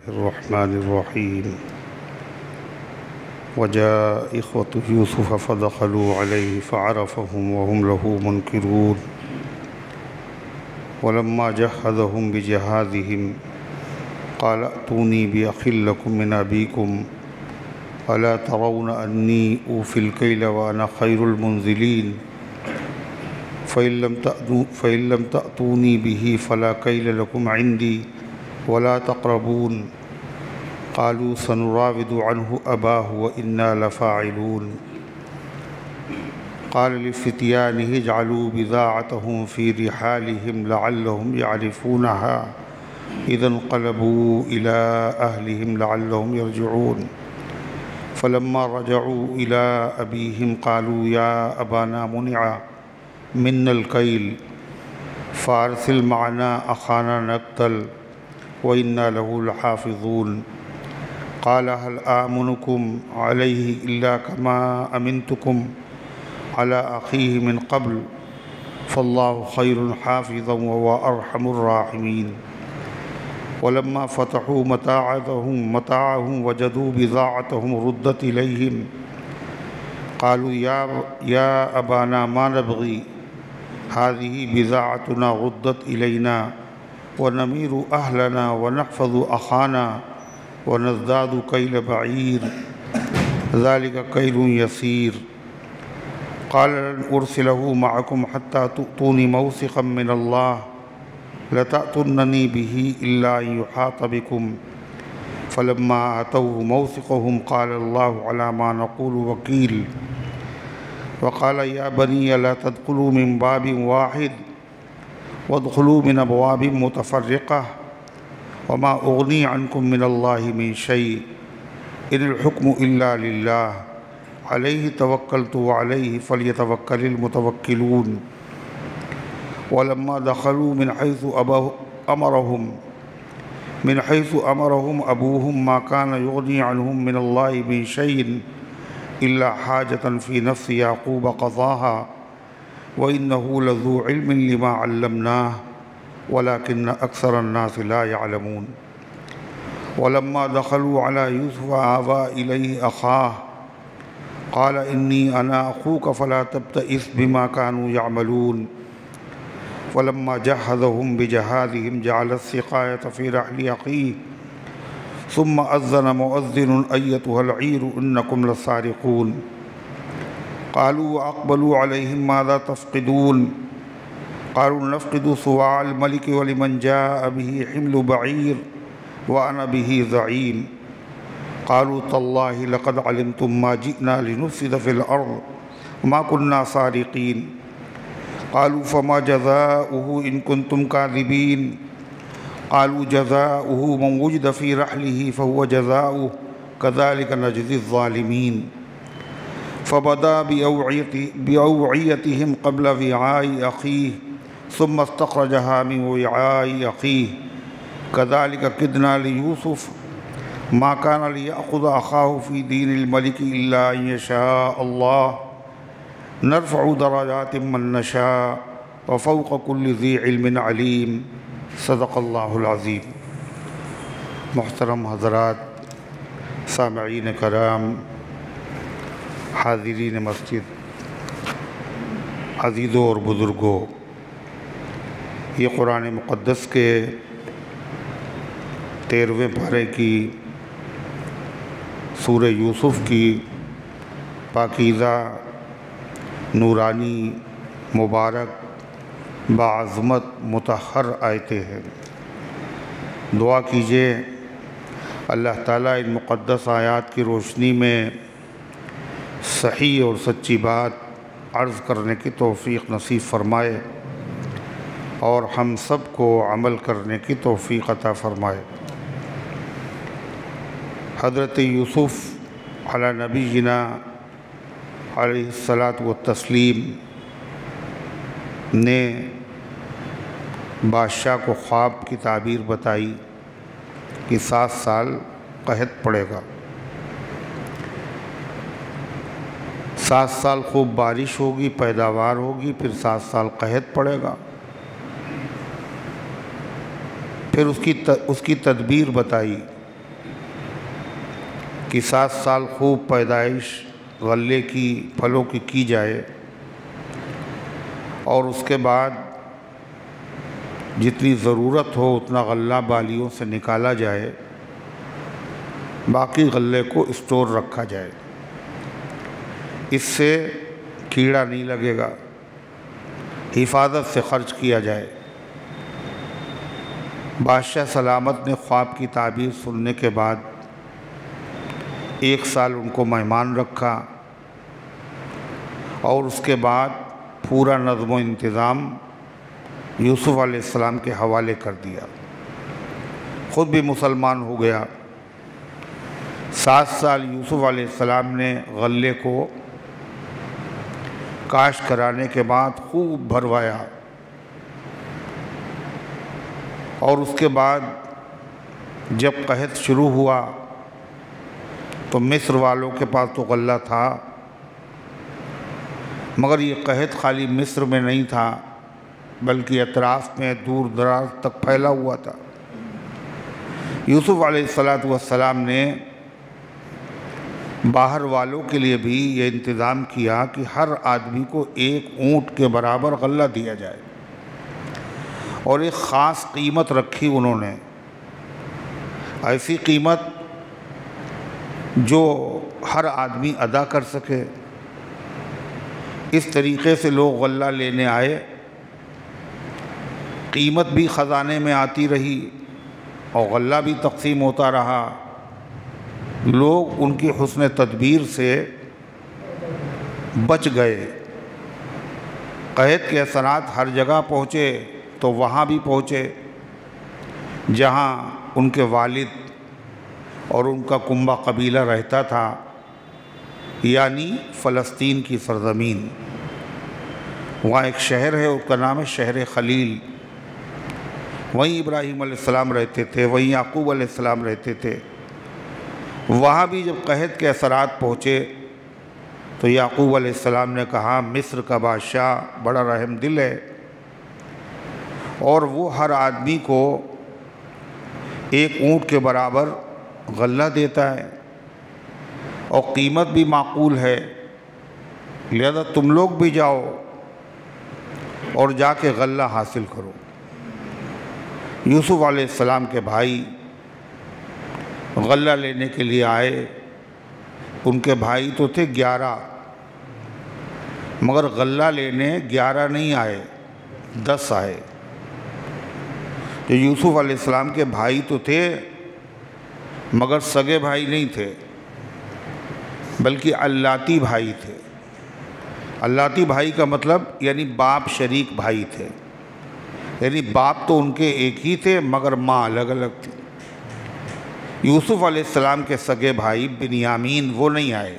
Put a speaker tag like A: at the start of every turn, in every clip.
A: الرحمن الرحيم وجاء إخوة يوسف فدخلوا عليه فعرفهم وهم له منكرون ولما جهزهم بجهازهم قال ائتوني بأخ لكم من أبيكم ألا ترون أني أوفي الكيل وأنا خير المنزلين فإن لم تأتوني به فلا كيل لكم عندي ولا تقربون قالوا سنراود عنه أباه وإنا لفاعلون قال لفتيانه اجعلوا بضاعتهم في رحالهم لعلهم يعرفونها إذا انقلبوا إلى أهلهم لعلهم يرجعون فلما رجعوا إلى أبيهم قالوا يا أبانا منع منا الكيل فأرسل معنا أخانا نقتل وإنا له لحافظون قال هل آمنكم عليه إلا كما أمنتكم على أخيه من قبل فالله خير حافظا وهو أرحم الراحمين ولما فتحوا متاعهم وجدوا بضاعتهم ردت إليهم قالوا يا أبانا ما نبغي هذه بضاعتنا ردت إلينا ونمير أهلنا ونحفظ أخانا ونزداد كيل بعير ذلك كيل يسير قال لن أرسله معكم حتى تؤتوني موثقا من الله لتأتونني به إلا أن يحاط بكم فلما آتوه موثقهم قال الله على ما نقول وكيل وقال يا بني لا تدخلوا من باب واحد وادخلوا من أبواب متفرقة وما أغني عنكم من الله من شيء إن الحكم إلا لله عليه توكلت وعليه فليتوكل المتوكلون ولما دخلوا من حيث أمرهم أبوهم ما كان يغني عنهم من الله من شيء إلا حاجة في نفس يعقوب قضاها وإنه لذو علم لما علمناه ولكن أكثر الناس لا يعلمون ولما دخلوا على يوسف آوى إليه أخاه قال إني أنا أخوك فلا تبتئس بما كانوا يعملون ولما جهزهم بجهازهم جعل السقاية في رحل أخيه ثم أذن مؤذن أيتها العير إنكم لسارقون قالوا وأقبلوا عليهم ماذا تفقدون قالوا نفقد صواع الملك ولمن جاء به حمل بعير وأنا به زعيم قالوا تالله لقد علمتم ما جئنا لنفسد في الأرض وما كنا سارقين قالوا فما جزاؤه إن كنتم كاذبين قالوا جزاؤه من وجد في رحله فهو جزاؤه كذلك نجزي الظالمين فبدا بأوعيتهم قبل وعاء أخيه ثم استخرجها من وعاء أخيه كذلك كدنا ليوسف ما كان ليأخذ أخاه في دين الملك إلا أن يشاء الله نرفع درجات من نشاء وفوق كل ذي علم عليم صدق اللہ العظیم. محترم حضرات، سامعین کرام، حاضرین مسجد، عزیزوں اور بزرگوں، یہ قرآن مقدس کے 13ویں پارے کی سورہ یوسف کی پاکیزہ، نورانی، مبارک، بعظمت مطہر آیتیں ہیں. دعا کیجئے اللہ تعالیٰ ان مقدس آیات کی روشنی میں صحیح اور سچی بات عرض کرنے کی توفیق نصیب فرمائے اور ہم سب کو عمل کرنے کی توفیق عطا فرمائے. حضرت یوسف علی نبینا علیہ الصلاۃ والتسلیم نے بادشاہ کو خواب کی تعبیر بتائی کہ 7 سال قحط پڑے گا. 7 سال خوب بارش ہوگی، پیداوار ہوگی، پھر 7 سال قحط پڑے گا. پھر اس کی تدبیر بتائی کہ 7 سال خوب پیدائش غلے کی پھلوں کی جائے، اور اس کے بعد جتنی ضرورت ہو اتنا غلہ بالیوں سے نکالا جائے، باقی غلے کو اسٹور رکھا جائے، اس سے کیڑا نہیں لگے گا، حفاظت سے خرچ کیا جائے۔ بادشاہ سلامت نے خواب کی تعبیر سننے کے بعد 1 سال ان کو مہمان رکھا، اور اس کے بعد پورا نظم و انتظام یوسف علیہ السلام کے حوالے کر دیا، خود بھی مسلمان ہو گیا۔ 7 سال یوسف علیہ السلام نے غلے کو کاشت کرانے کے بعد خوب بھروایا، اور اس کے بعد جب قحط شروع ہوا تو مصر والوں کے پاس تو غلہ تھا، مگر یہ قحط خالی مصر میں نہیں تھا بلکہ اطراف میں دور دراز تک پھیلا ہوا تھا۔ یوسف علیہ السلام نے باہر والوں کے لیے بھی یہ انتظام کیا کہ ہر آدمی کو 1 اونٹ کے برابر غلہ دیا جائے، اور ایک خاص قیمت رکھی انہوں نے، ایسی قیمت جو ہر آدمی ادا کر سکے۔ اس طریقے سے لوگ غلہ لینے آئے، قیمت بھی خزانے میں آتی رہی اور غلہ بھی تقسیم ہوتا رہا۔ لوگ ان کی حسن تدبیر سے بچ گئے۔ قحط کے اثرات ہر جگہ پہنچے تو وہاں بھی پہنچے جہاں ان کے والد اور ان کا کنبہ قبیلہ رہتا تھا، یعنی فلسطین کی سرزمین۔ وہاں ایک شہر ہے، اس کا نام ہے شہر خلیل، وہیں ابراہیم علیہ السلام رہتے تھے، وہیں یعقوب علیہ السلام رہتے تھے۔ وہاں بھی جب قحط کے اثرات پہنچے تو یعقوب علیہ السلام نے کہا مصر کا بادشاہ بڑا رحم دل ہے، اور وہ ہر آدمی کو 1 اونٹ کے برابر غلہ دیتا ہے، اور قیمت بھی معقول ہے، لہذا تم لوگ بھی جاؤ اور جا کے غلہ حاصل کرو۔ یوسف علیہ السلام کے بھائی غلہ لینے کے لیے آئے۔ ان کے بھائی تو تھے 11، مگر غلہ لینے 11 نہیں آئے، 10 آئے۔ جو یوسف علیہ السلام کے بھائی تو تھے مگر سگے بھائی نہیں تھے، بلکہ علاتی بھائی تھے۔ علاتی بھائی کا مطلب یعنی باپ شریک بھائی تھے، یعنی باپ تو ان کے ایک ہی تھے مگر ماں الگ الگ تھی۔ یوسف علیہ السلام کے سگے بھائی بنیامین وہ نہیں آئے۔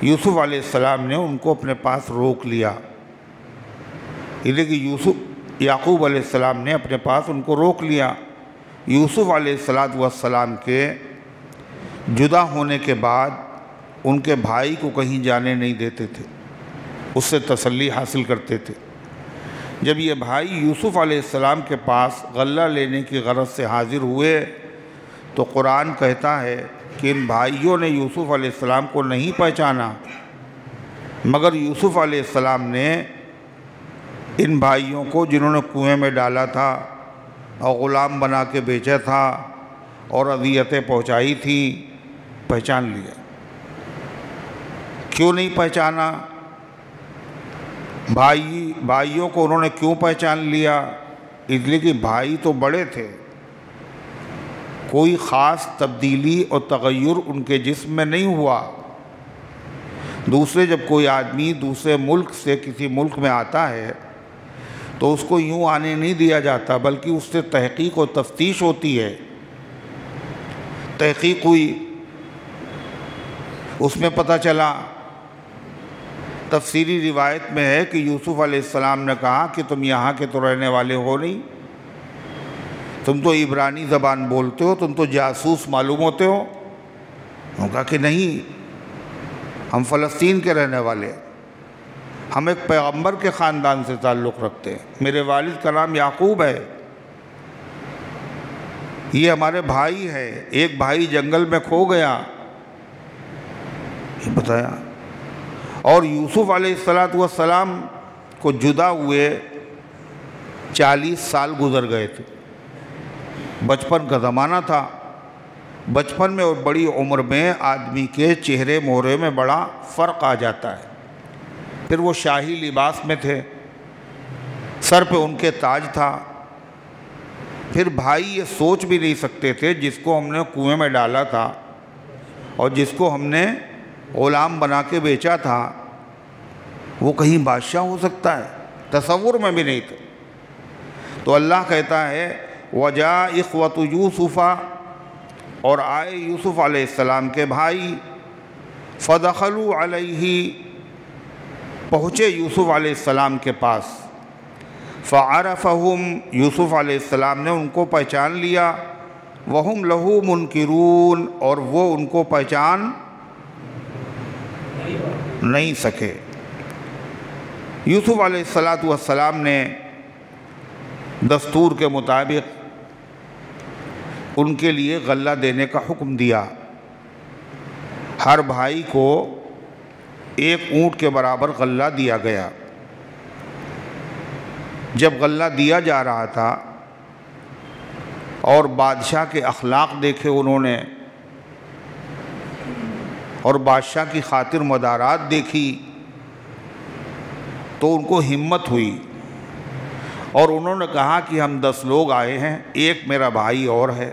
A: یوسف علیہ السلام نے ان کو اپنے پاس روک لیا، یہ کہ یعقوب علیہ السلام نے اپنے پاس ان کو روک لیا۔ یوسف علیہ السلام کے جدا ہونے کے بعد ان کے بھائی کو کہیں جانے نہیں دیتے تھے، اس سے تسلی حاصل کرتے تھے۔ جب یہ بھائی یوسف علیہ السلام کے پاس غلہ لینے کی غرض سے حاضر ہوئے تو قرآن کہتا ہے کہ ان بھائیوں نے یوسف علیہ السلام کو نہیں پہچانا، مگر یوسف علیہ السلام نے ان بھائیوں کو جنہوں نے کنویں میں ڈالا تھا اور غلام بنا کے بیچا تھا اور اذیتیں پہنچائی تھی پہچان لیا۔ کیوں نہیں پہچانا؟ بھائیوں کو انہوں نے کیوں پہچان لیا؟ اس لیے کہ بھائی تو بڑے تھے، کوئی خاص تبدیلی اور تغیر ان کے جسم میں نہیں ہوا۔ جب کوئی آدمی دوسرے ملک سے کسی ملک میں آتا ہے تو اس کو یوں آنے نہیں دیا جاتا، بلکہ اس سے تحقیق و تفتیش ہوتی ہے۔ تحقیق ہوئی، اس میں پتہ چلا، تفسیری روایت میں ہے کہ یوسف علیہ السلام نے کہا کہ تم یہاں کے تو رہنے والے ہو نہیں، تم تو عبرانی زبان بولتے ہو، تم تو جاسوس معلوم ہوتے ہو۔ انہوں نے کہا کہ نہیں، ہم فلسطین کے رہنے والے ہیں، ہم ایک پیغمبر کے خاندان سے تعلق رکھتے ہیں، میرے والد کا نام یعقوب ہے۔ یہ ہمارے بھائی ہے، ایک بھائی جنگل میں کھو گیا، یہ بتایا۔ اور یوسف علیہ السلام کو جدا ہوئے 40 سال گزر گئے تھے، بچپن کا زمانہ تھا۔ بچپن میں اور بڑی عمر میں آدمی کے چہرے مہرے میں بڑا فرق آ جاتا ہے۔ پھر وہ شاہی لباس میں تھے، سر پہ ان کے تاج تھا۔ پھر بھائی یہ سوچ بھی نہیں سکتے تھے جس کو ہم نے کنویں میں ڈالا تھا اور جس کو ہم نے غلام بنا کے بیچا تھا وہ کہیں بادشاہ ہو سکتا ہے، تصور میں بھی نہیں تھا۔ تو اللہ کہتا ہے وَجَاءَ إِخْوَةُ يُوسُفَ، اور آئے یوسف علیہ السلام کے بھائی، فَدَخَلُوا عَلَيْهِ، پہنچے یوسف علیہ السلام کے پاس، فَعَرَفَهُمْ، یوسف علیہ السلام نے ان کو پہچان لیا، وَهُمْ لَهُ مُنْكِرُونَ، اور وہ ان کو پہچان نہیں سکے۔ یوسف علیہ السلام نے دستور کے مطابق ان کے لیے غلہ دینے کا حکم دیا۔ ہر بھائی کو 1 اونٹ کے برابر غلہ دیا گیا۔ جب غلہ دیا جا رہا تھا اور بادشاہ کے اخلاق دیکھے انہوں نے اور بادشاہ کی خاطر مدارات دیکھی تو ان کو ہمت ہوئی اور انہوں نے کہا کہ ہم 10 لوگ آئے ہیں، ایک میرا بھائی اور ہے،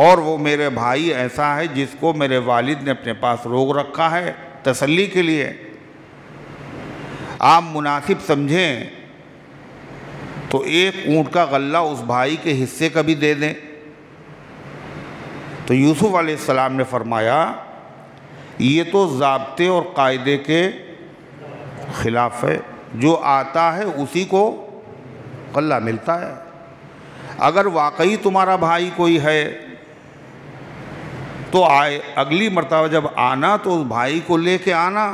A: اور وہ میرے بھائی ایسا ہے جس کو میرے والد نے اپنے پاس روک رکھا ہے تسلی کے لیے، آپ مناسب سمجھیں تو 1 اونٹ کا غلہ اس بھائی کے حصے کا بھی دے دیں۔ تو یوسف علیہ السلام نے فرمایا یہ تو ضابطے اور قاعدے کے خلاف ہے، جو آتا ہے اسی کو غلہ ملتا ہے۔ اگر واقعی تمہارا بھائی کوئی ہے تو اگلی مرتبہ جب آنا تو اس بھائی کو لے کے آنا،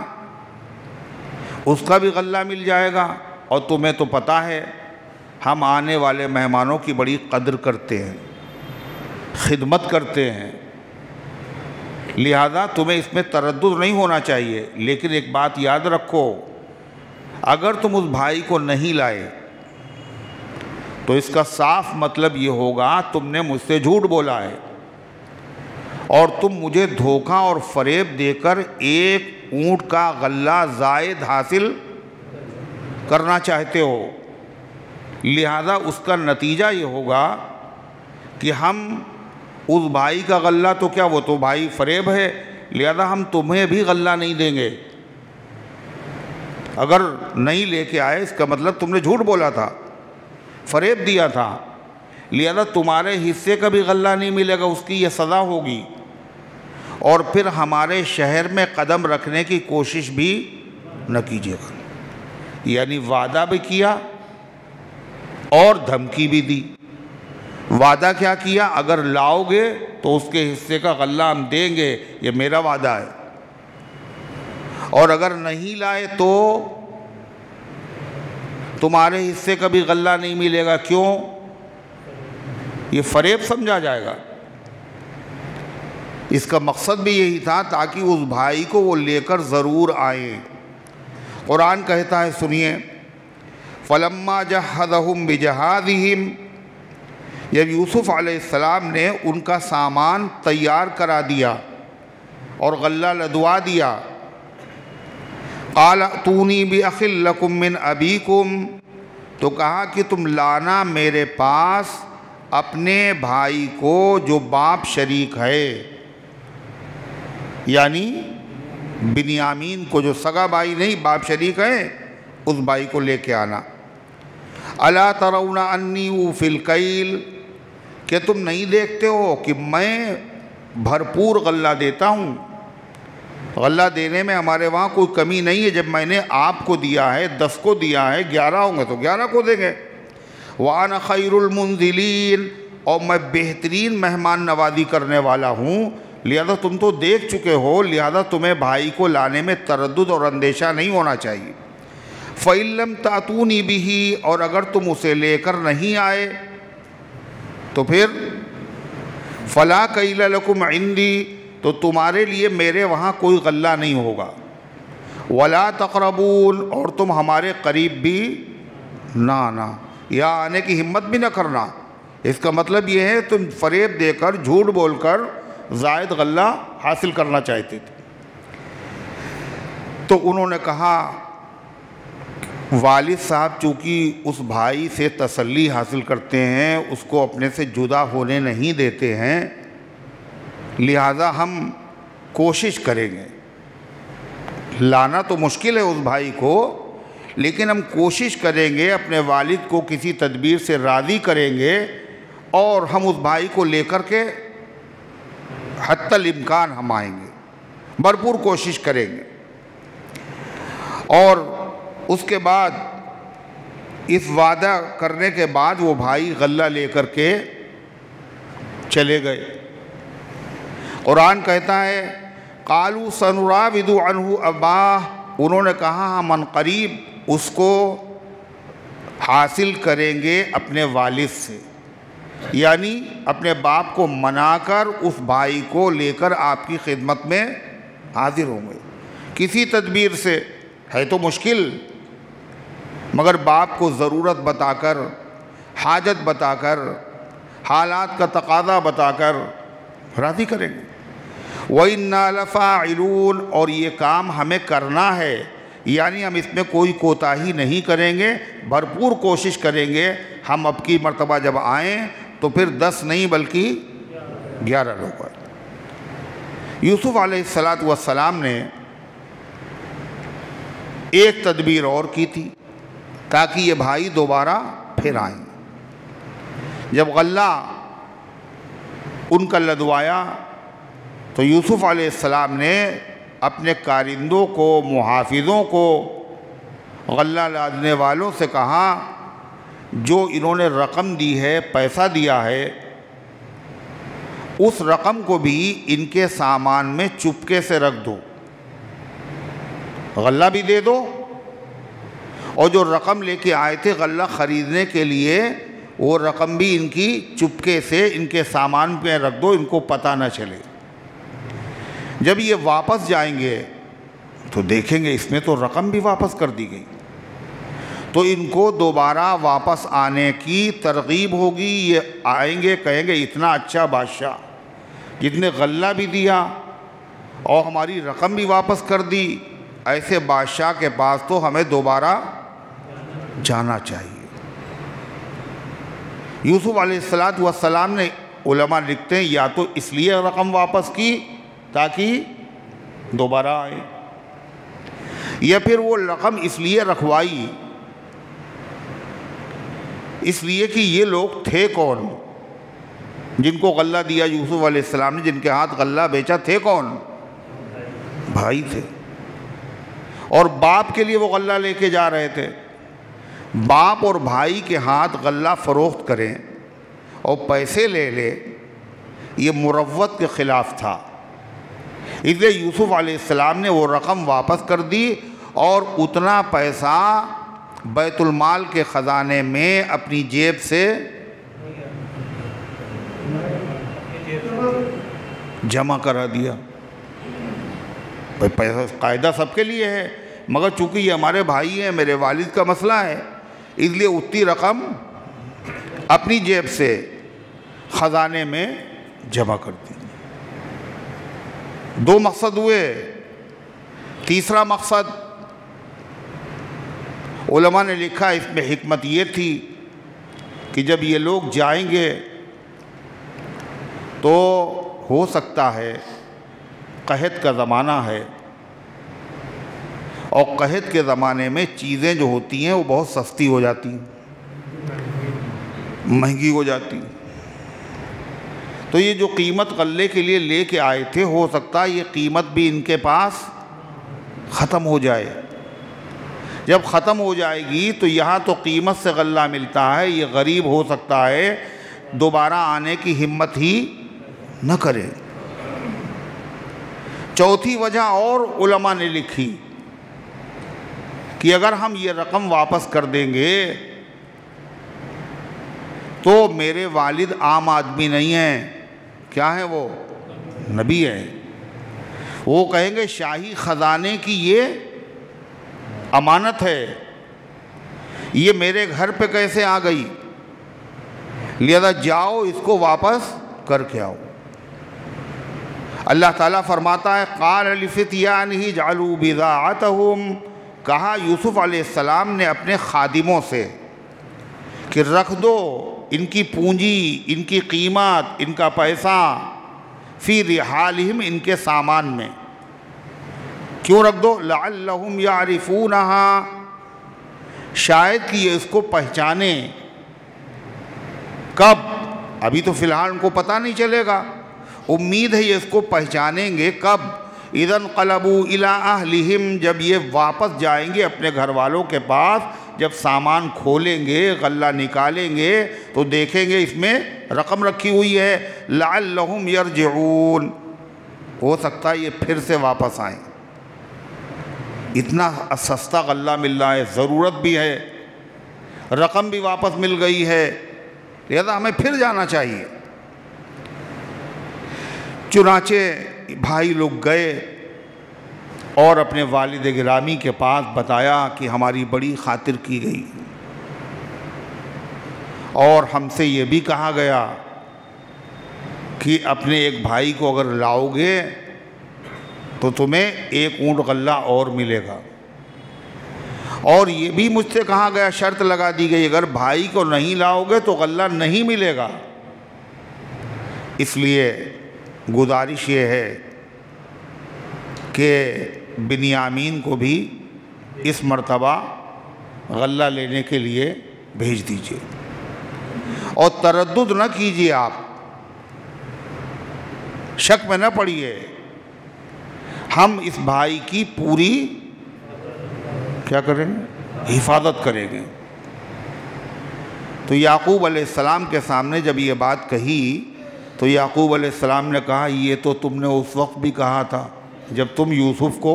A: اس کا بھی غلہ مل جائے گا۔ اور تمہیں تو پتہ ہے ہم آنے والے مہمانوں کی بڑی قدر کرتے ہیں، خدمت کرتے ہیں، لہذا تمہیں اس میں تردد نہیں ہونا چاہیے۔ لیکن ایک بات یاد رکھو، اگر تم اس بھائی کو نہیں لائے تو اس کا صاف مطلب یہ ہوگا تم نے مجھ سے جھوٹ بولا ہے اور تم مجھے دھوکہ اور فریب دے کر 1 اونٹ کا غلہ زائد حاصل کرنا چاہتے ہو۔ لہذا اس کا نتیجہ یہ ہوگا کہ ہم اس بھائی کا غلہ تو کیا، وہ تو بھائی فریب ہے، لہذا ہم تمہیں بھی غلہ نہیں دیں گے۔ اگر نہیں لے کے آئے اس کا مطلب تم نے جھوٹ بولا تھا، فریب دیا تھا، لہذا تمہارے حصے کا بھی غلہ نہیں ملے گا، اس کی یہ سزا ہوگی، اور پھر ہمارے شہر میں قدم رکھنے کی کوشش بھی نہ کیجیے گا۔ یعنی وعدہ بھی کیا اور دھمکی بھی دی۔ وعدہ کیا کیا؟ اگر لاؤ گے تو اس کے حصے کا غلہ ہم دیں گے، یہ میرا وعدہ ہے، اور اگر نہیں لائے تو تمہارے حصے کا بھی غلہ نہیں ملے گا۔ کیوں؟ یہ فریب سمجھا جائے گا۔ اس کا مقصد بھی یہی تھا تاکہ اس بھائی کو وہ لے کر ضرور آئیں۔ قرآن کہتا ہے، سنیے، فَلَمَّا جَهَّزَهُمْ بِجَهَازِهِمْ، جب یوسف علیہ السلام نے ان کا سامان تیار کرا دیا اور غلہ لدوا دیا، قَالَ ائْتُونِي بِأَخٍ لَكُم مِّنْ أَبِيكُمْ، تو کہا کہ تم لانا میرے پاس اپنے بھائی کو جو باپ شریک ہے، یعنی بنیامین کو، جو سگا بھائی نہیں باپ شریک ہے، اس بھائی کو لے کے آنا۔ أَلَا تَرَوْنَ أَنِّي أُوفِي الْكَيْلَ، کہ تم نہیں دیکھتے ہو کہ میں بھرپور غلہ دیتا ہوں، غلہ دینے میں ہمارے وہاں کوئی کمی نہیں ہے۔ جب میں نے آپ کو دیا ہے، 10 کو دیا ہے، 11 ہوں گے تو 11 کو دیں گے۔ وَأَنَا خَيْرُ الْمُنزِلِينَ، اور میں بہترین مہمان نوازی کرنے والا ہوں، لہذا تم تو دیکھ چکے ہو، لہذا تمہیں بھائی کو لانے میں تردد اور اندیشہ نہیں ہونا چاہیے۔ فَإِن لَّمْ تَأْتُونِي بِهِ، اور اگر تم اسے لے کر نہیں آئے، تو پھر فلا کیل لکم عندی، تو تمہارے لیے میرے وہاں کوئی غلہ نہیں ہوگا، ولا تقربون، اور تم ہمارے قریب بھی نہ آنا، یا آنے کی ہمت بھی نہ کرنا۔ اس کا مطلب یہ ہے تم فریب دے کر، جھوٹ بول کر زائد غلہ حاصل کرنا چاہتے تھے۔ تو انہوں نے کہا والد صاحب چونکہ اس بھائی سے تسلی حاصل کرتے ہیں، اس کو اپنے سے جدا ہونے نہیں دیتے ہیں، لہذا ہم کوشش کریں گے، لانا تو مشکل ہے اس بھائی کو، لیکن ہم کوشش کریں گے، اپنے والد کو کسی تدبیر سے راضی کریں گے، اور ہم اس بھائی کو لے کر کے حتی الامکان ہم آئیں گے، بھرپور کوشش کریں گے۔ اور اس کے بعد اس وعدہ کرنے کے بعد وہ بھائی غلہ لے کر کے چلے گئے۔ قرآن کہتا ہے قالوا سنراود عنہ اباہ، انہوں نے کہا ہم ان قریب اس کو حاصل کریں گے اپنے والد سے، یعنی اپنے باپ کو منا کر اس بھائی کو لے کر آپ کی خدمت میں حاضر ہوں گے کسی تدبیر سے۔ ہے تو مشکل، مگر باپ کو ضرورت بتا کر، حاجت بتا کر، حالات کا تقاضا بتا کر راضی کریں گے۔ وَإِنَّا لَفَاعِلُونَ، اور یہ کام ہمیں کرنا ہے، یعنی ہم اس میں کوئی کوتاہی نہیں کریں گے، بھرپور کوشش کریں گے۔ ہم اب کی مرتبہ جب آئیں تو پھر 10 نہیں بلکہ 11 لوگ آئے۔ یوسف علیہ السلام نے ایک تدبیر اور کی تھی تاکہ یہ بھائی دوبارہ پھر آئیں۔ جب غلہ ان کا لدوایا تو یوسف علیہ السلام نے اپنے کارندوں کو، محافظوں کو، غلہ لادنے والوں سے کہا جو انہوں نے رقم دی ہے، پیسہ دیا ہے، اس رقم کو بھی ان کے سامان میں چپکے سے رکھ دو، غلہ بھی دے دو، اور جو رقم لے کے آئے تھے غلہ خریدنے کے لیے، وہ رقم بھی ان کی چپکے سے ان کے سامان پہ رکھ دو، ان کو پتہ نہ چلے۔ جب یہ واپس جائیں گے تو دیکھیں گے اس میں تو رقم بھی واپس کر دی گئی، تو ان کو دوبارہ واپس آنے کی ترغیب ہوگی۔ یہ آئیں گے کہیں گے اتنا اچھا بادشاہ جس نے غلہ بھی دیا اور ہماری رقم بھی واپس کر دی، ایسے بادشاہ کے پاس تو ہمیں دوبارہ جانا چاہیے۔ یوسف علیہ السلام نے، علماء لکھتے ہیں، یا تو اس لیے رقم واپس کی تاکہ دوبارہ آئے، یا پھر وہ رقم اس لیے رکھوائی اس لیے کہ یہ لوگ تھے کون جن کو غلہ دیا یوسف علیہ السلام نے، جن کے ہاتھ غلہ بیچا، تھے کون؟ بھائی تھے، اور باپ کے لیے وہ غلہ لے کے جا رہے تھے۔ باپ اور بھائی کے ہاتھ غلہ فروخت کریں اور پیسے لے لے، یہ مروت کے خلاف تھا، اس لیے یوسف علیہ السلام نے وہ رقم واپس کر دی اور اتنا پیسہ بیت المال کے خزانے میں اپنی جیب سے جمع کرا دیا۔ پیسہ قاعدہ سب کے لیے ہے، مگر چونکہ یہ ہمارے بھائی ہیں، میرے والد کا مسئلہ ہے، اس لیے اتنی رقم اپنی جیب سے خزانے میں جمع کر دی۔ 2 مقصد ہوئے۔ تیسرا مقصد علماء نے لکھا اس میں حکمت یہ تھی کہ جب یہ لوگ جائیں گے تو ہو سکتا ہے قحط کا زمانہ ہے، اور قحط کے زمانے میں چیزیں جو ہوتی ہیں وہ بہت سستی ہو جاتی ہیں، مہنگی ہو جاتی ہیں، تو یہ جو قیمت غلے کے لیے لے کے آئے تھے، ہو سکتا ہے یہ قیمت بھی ان کے پاس ختم ہو جائے۔ جب ختم ہو جائے گی تو یہاں تو قیمت سے غلہ ملتا ہے، یہ غریب ہو سکتا ہے دوبارہ آنے کی ہمت ہی نہ کرے۔ چوتھی وجہ اور علماء نے لکھی کہ اگر ہم یہ رقم واپس کر دیں گے تو میرے والد عام آدمی نہیں ہیں، کیا ہیں وہ؟ نبی ہیں۔ وہ کہیں گے شاہی خزانے کی یہ امانت ہے، یہ میرے گھر پہ کیسے آ گئی، لہذا جاؤ اس کو واپس کر کے آؤ۔ اللہ تعالیٰ فرماتا ہے قال لفتیانہ جعلوا بضاعتہم، کہا یوسف علیہ السلام نے اپنے خادموں سے کہ رکھ دو ان کی پونجی، ان کی قیمت، ان کا پیسہ، فی رحالہم، ان کے سامان میں۔ کیوں رکھ دو؟ لعلہم یعرفونہا، شاید کہ یہ اس کو پہچانیں۔ کب؟ ابھی تو فی الحال ان کو پتہ نہیں چلے گا، امید ہے یہ اس کو پہچانیں گے۔ کب؟ اذا انقلبوا الی اہلہم، جب یہ واپس جائیں گے اپنے گھر والوں کے پاس، جب سامان کھولیں گے، غلہ نکالیں گے تو دیکھیں گے اس میں رقم رکھی ہوئی ہے۔ لعلہم یرجعون، ہو سکتا ہے یہ پھر سے واپس آئیں، اتنا سستا غلہ مل رہا ہے، ضرورت بھی ہے، رقم بھی واپس مل گئی ہے، لہذا ہمیں پھر جانا چاہیے۔ چنانچہ بھائی لوگ گئے اور اپنے والد گرامی کے پاس بتایا کہ ہماری بڑی خاطر کی گئی اور ہم سے یہ بھی کہا گیا کہ اپنے ایک بھائی کو اگر لاؤ گے تو تمہیں 1 اونٹ غلہ اور ملے گا، اور یہ بھی مجھ سے کہا گیا، شرط لگا دی گئی اگر بھائی کو نہیں لاؤ گے تو غلہ نہیں ملے گا۔ اس لیے گزارش یہ ہے کہ بنیامین کو بھی اس مرتبہ غلہ لینے کے لیے بھیج دیجئے، اور تردد نہ کیجئے، آپ شک میں نہ پڑیے، ہم اس بھائی کی پوری کیا کریں گے؟ حفاظت کریں گے۔ تو یعقوب علیہ السلام کے سامنے جب یہ بات کہی تو یعقوب علیہ السلام نے کہا یہ تو تم نے اس وقت بھی کہا تھا جب تم یوسف کو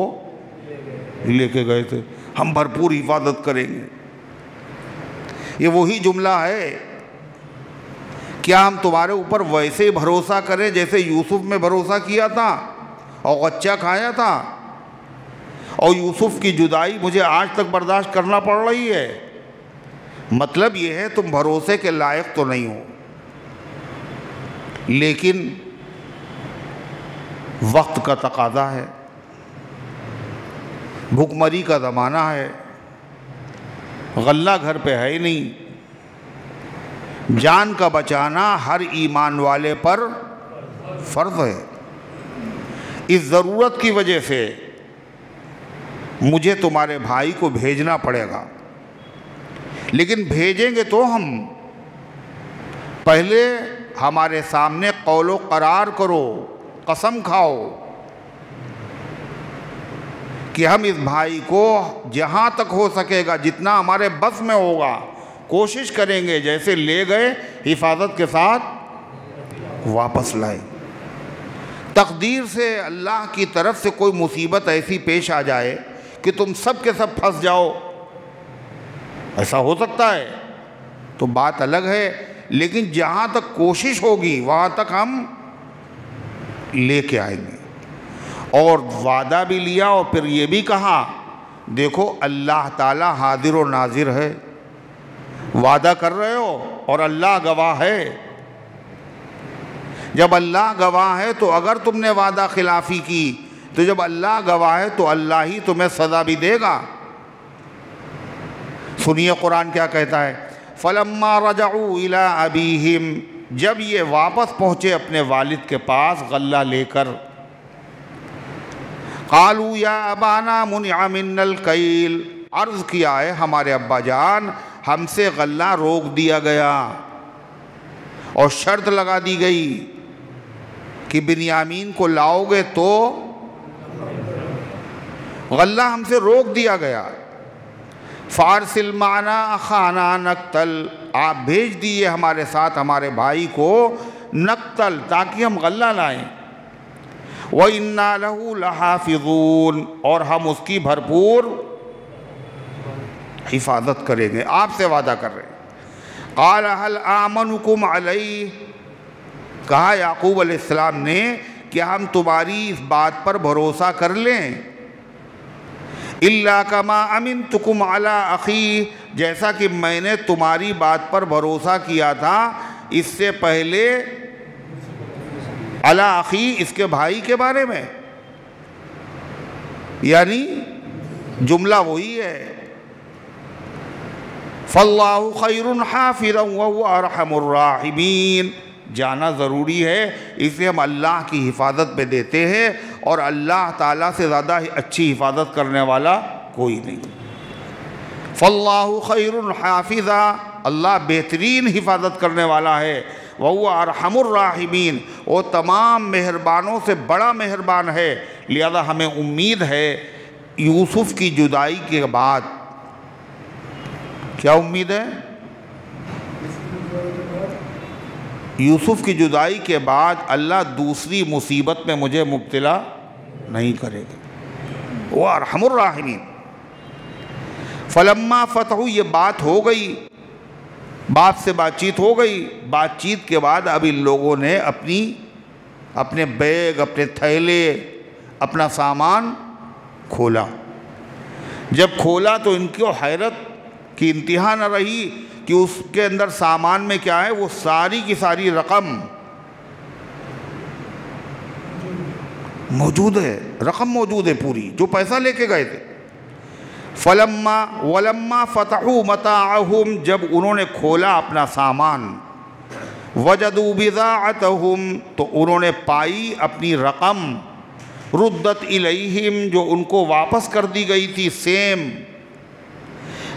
A: لے کے گئے تھے، ہم بھرپور حفاظت کریں گے۔ یہ وہی جملہ ہے، کیا ہم تمہارے اوپر ویسے بھروسہ کریں جیسے یوسف میں بھروسہ کیا تھا اور غچہ کھایا تھا، اور یوسف کی جدائی مجھے آج تک برداشت کرنا پڑ رہی ہے؟ مطلب یہ ہے تم بھروسے کے لائق تو نہیں ہو، لیکن وقت کا تقاضا ہے، بھوک مری کا زمانہ ہے، غلہ گھر پہ ہے ہی نہیں، جان کا بچانا ہر ایمان والے پر فرض ہے۔ اس ضرورت کی وجہ سے مجھے تمہارے بھائی کو بھیجنا پڑے گا، لیکن بھیجیں گے تو ہم پہلے ہمارے سامنے قول و قرار کرو، قسم کھاؤ کہ ہم اس بھائی کو جہاں تک ہو سکے گا، جتنا ہمارے بس میں ہوگا، کوشش کریں گے جیسے لے گئے حفاظت کے ساتھ واپس لائیں۔ تقدیر سے اللہ کی طرف سے کوئی مصیبت ایسی پیش آ جائے کہ تم سب کے سب پھنس جاؤ، ایسا ہو سکتا ہے تو بات الگ ہے، لیکن جہاں تک کوشش ہوگی وہاں تک ہم لے کے آئیں گے۔ اور وعدہ بھی لیا اور پھر یہ بھی کہا دیکھو اللہ تعالیٰ حاضر و ناظر ہے، وعدہ کر رہے ہو اور اللہ گواہ ہے، جب اللہ گواہ ہے تو اگر تم نے وعدہ خلافی کی تو جب اللہ گواہ ہے تو اللہ ہی تمہیں سزا بھی دے گا۔ سنیے قرآن کیا کہتا ہے، فَلَمَّا رَجَعُوا إِلَىٰ أَبِيهِمْ، جب یہ واپس پہنچے اپنے والد کے پاس غلہ لے کر، قَالُوا يَا أَبَانَا مُنِعَ مِنَّا الْكَيْلُ، عرض کیا ہے ہمارے ابا جان ہم سے غلہ روک دیا گیا اور شرط لگا دی گئی کہ بنیامین کو لاؤ گے تو غلہ ہم سے روک دیا گیا۔ فارسل معنا اخانا نقتل، آپ بھیج دیئے ہمارے ساتھ ہمارے بھائی کو نقتل، تاکہ ہم غلہ لائیں۔ وَإِنَّا لَهُ لَحَافِظُونَ، اور ہم اس کی بھرپور حفاظت کریں گے، آپ سے وعدہ کر رہے ہیں۔ قال هل آمنکم علیہ، کہا یعقوب علیہ السلام نے کہ ہم تمہاری اس بات پر بھروسہ کر لیں، الا کما امنتکم علی اخی، جیسا کہ میں نے تمہاری بات پر بھروسہ کیا تھا اس سے پہلے علی اخی، اس کے بھائی کے بارے میں، یعنی جملہ وہی ہے فَاللَّهُ خَيْرٌ حَافِظًا وَهُوَ أَرْحَمُ الرَّاحِمِينَ، جانا ضروری ہے، اس لیے ہم اللہ کی حفاظت پہ دیتے ہیں، اور اللہ تعالیٰ سے زیادہ اچھی حفاظت کرنے والا کوئی نہیں۔ فَاللَّهُ خَيْرٌ حَافِظًا، اللہ بہترین حفاظت کرنے والا ہے، وَهُوَ أَرْحَمُ الرَّاحِمِينَ، وہ تمام مہربانوں سے بڑا مہربان ہے۔ لہذا ہمیں امید ہے یوسف کی جدائی کے بعد، کیا امید ہے؟ یوسف کی جدائی کے بعد اللہ دوسری مصیبت میں مجھے مبتلا نہیں کرے گا، وہ ارحم الراحمین۔ فلما فتحوا، یہ بات ہو گئی، باپ سے بات چیت ہو گئی، بات چیت کے بعد اب ان لوگوں نے اپنے بیگ، اپنے تھیلے، اپنا سامان کھولا۔ جب کھولا تو ان کو حیرت کی انتہا نہ رہی کہ اس کے اندر سامان میں کیا ہے، وہ ساری کی ساری رقم موجود ہے، رقم موجود ہے پوری، جو پیسہ لے کے گئے تھے۔ ولما فتحوا متاعهم، جب انہوں نے کھولا اپنا سامان، وجدوا بضاعتهم، تو انہوں نے پائی اپنی رقم، ردت الیہم، جو ان کو واپس کر دی گئی تھی، سیم۔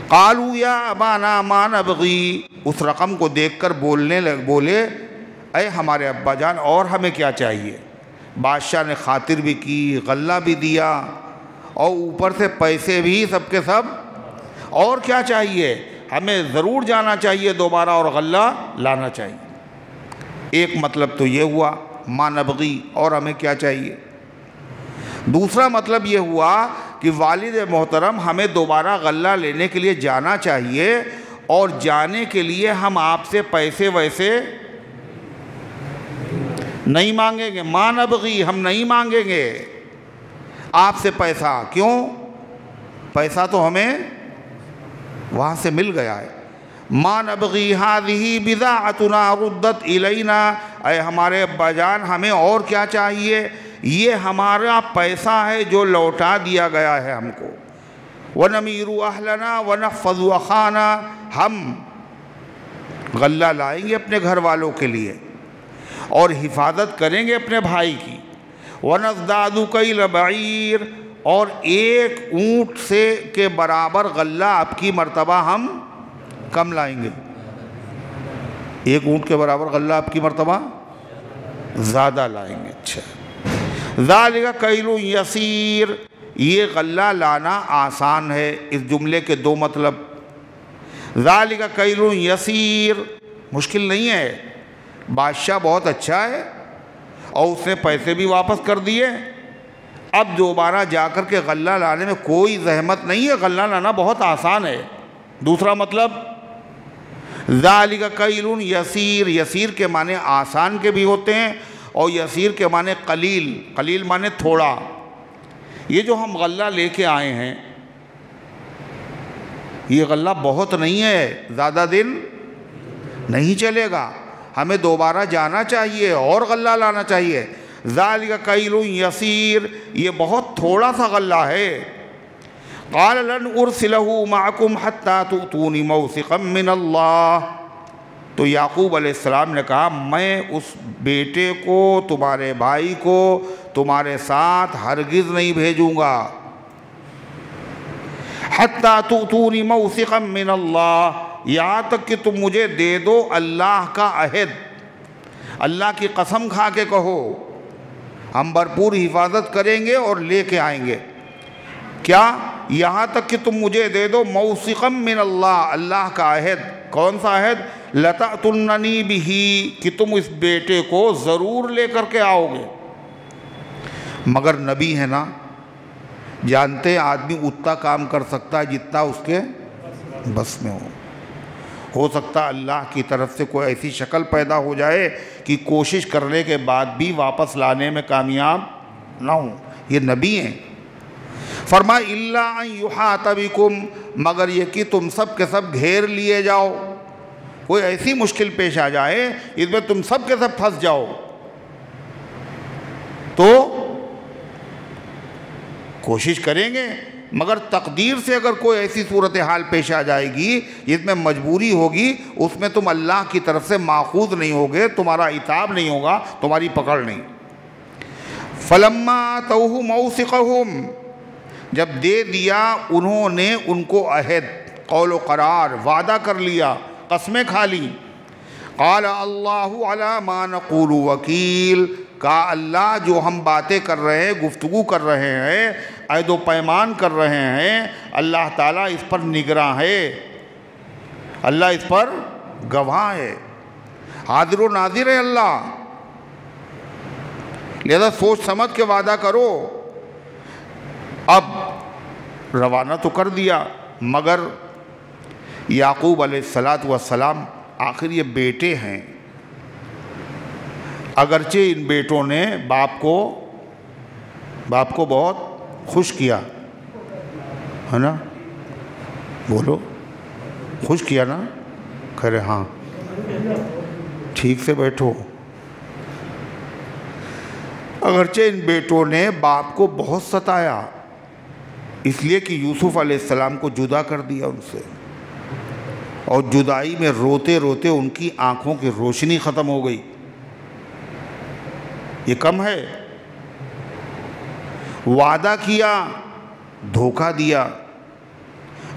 A: قالوا یا ابانا ما نبغی، اس رقم کو دیکھ کر بولے اے ہمارے ابا جان، اور ہمیں کیا چاہیے؟ بادشاہ نے خاطر بھی کی، غلہ بھی دیا، اور اوپر سے پیسے بھی سب کے سب، اور کیا چاہیے؟ ہمیں ضرور جانا چاہیے دوبارہ اور غلہ لانا چاہیے۔ ایک مطلب تو یہ ہوا ما نبغی، اور ہمیں کیا چاہیے۔ دوسرا مطلب یہ ہوا کہ والد محترم، ہمیں دوبارہ غلہ لینے کے لیے جانا چاہیے، اور جانے کے لیے ہم آپ سے پیسے ویسے نہیں مانگیں گے، ما نبغی، ہم نہیں مانگیں گے آپ سے پیسہ۔ کیوں؟ پیسہ تو ہمیں وہاں سے مل گیا ہے۔ ما نبغی هذه بضاعتنا ردت الینا، اے ہمارے ابا جان، ہمیں اور کیا چاہیے؟ یہ ہمارا پیسہ ہے جو لوٹا دیا گیا ہے ہم کو۔ وَنَمِيرُ أَهْلَنَا وَنَحْفَظُ أَخَانَا، ہم غلہ لائیں گے اپنے گھر والوں کے لیے اور حفاظت کریں گے اپنے بھائی کی۔ وَنَزْدَادُ كَيْلَ بَعِيرٍ، اور ایک اونٹ سے کے برابر غلہ آپ کی مرتبہ ہم کم لائیں گے۔ ایک اونٹ کے برابر غلہ آپ کی مرتبہ زیادہ لائیں گے۔ اچھا، ذَلِكَ كَيْلٌ يَسِيرٌ، یہ غلہ لانا آسان ہے۔ اس جملے کے دو مطلب، ذَلِكَ كَيْلٌ يَسِيرٌ، مشکل نہیں ہے، بادشاہ بہت اچھا ہے اور اس نے پیسے بھی واپس کر دیے، اب دوبارہ جا کر کے غلہ لانے میں کوئی زحمت نہیں ہے، غلہ لانا بہت آسان ہے۔ دوسرا مطلب ذَلِكَ كَيْلٌ يَسِيرٌ، یسیر کے معنی آسان کے بھی ہوتے ہیں، اور یسیر کے معنی قلیل، قلیل معنی تھوڑا۔ یہ جو ہم غلہ لے کے آئے ہیں، یہ غلہ بہت نہیں ہے، زیادہ دن نہیں چلے گا، ہمیں دوبارہ جانا چاہیے اور غلہ لانا چاہیے۔ ذَلِكَ كَيْلٌ يَسِيرٌ، یہ بہت تھوڑا سا غلہ ہے۔ قَالَ لَنْ أُرْسِلَهُ مَعَكُمْ حَتَّى تُؤْتُونِ مَوْثِقًا مِّنَ اللَّهِ، تو یعقوب علیہ السلام نے کہا میں اس بیٹے کو، تمہارے بھائی کو تمہارے ساتھ ہرگز نہیں بھیجوں گا، حَتَّى تُؤْتُونِ مَوْثِقًا مِّنَ اللَّهِ، یہاں تک کہ تم مجھے دے دو اللہ کا عہد، اللہ کی قسم کھا کے کہو ہم بھرپور حفاظت کریں گے اور لے کے آئیں گے۔ کیا؟ یہاں تک کہ تم مجھے دے دو موثقا من اللہ، اللہ کا عہد۔ کون سا عہد؟ لَتَأْتُنَّنِي بِهِ، کہ تم اس بیٹے کو ضرور لے کر کے آؤ گے۔ مگر نبی ہے نا، جانتے ہیں آدمی اتنا کام کر سکتا ہے جتنا اس کے بس میں ہو، ہو سکتا ہے اللہ کی طرف سے کوئی ایسی شکل پیدا ہو جائے کہ کوشش کرنے کے بعد بھی واپس لانے میں کامیاب نہ ہوں. یہ نبی ہیں. فرمایا الا ان یحاط بکم، مگر یہ کہ تم سب کے سب گھیر لیے جاؤ. کوئی ایسی مشکل پیش آ جائے اس میں تم سب کے سب پھنس جاؤ تو کوشش کریں گے، مگر تقدیر سے اگر کوئی ایسی صورتحال پیش آ جائے گی جس میں مجبوری ہوگی، اس میں تم اللہ کی طرف سے ماخوذ نہیں ہوگے، تمہارا عتاب نہیں ہوگا، تمہاری پکڑ نہیں. فلما آتوہ موثقہم، جب دے دیا انہوں نے ان کو عہد، قول و قرار، وعدہ کر لیا، قسمیں کھا لی. قال اللہ علی ما نقول وکیل، کہا اللہ جو ہم باتیں کر رہے ہیں، گفتگو کر رہے ہیں، عہد و پیمان کر رہے ہیں، اللہ تعالیٰ اس پر نگراں ہے، اللہ اس پر گواہ ہے، حاضر و ناظر ہے اللہ. لہذا سوچ سمجھ کے وعدہ کرو. اب روانہ تو کر دیا، مگر یعقوب علیہ السلام آخر یہ بیٹے ہیں، اگرچہ ان بیٹوں نے باپ کو بہت خوش کیا ہے نا، بولو خوش کیا نا، کہہ رہے ہاں ٹھیک سے بیٹھو. اگرچہ ان بیٹوں نے باپ کو بہت ستایا، اس لیے کہ یوسف علیہ السلام کو جدا کر دیا ان سے، اور جدائی میں روتے روتے ان کی آنکھوں کی روشنی ختم ہو گئی. یہ کم ہے؟ وعدہ کیا، دھوکہ دیا،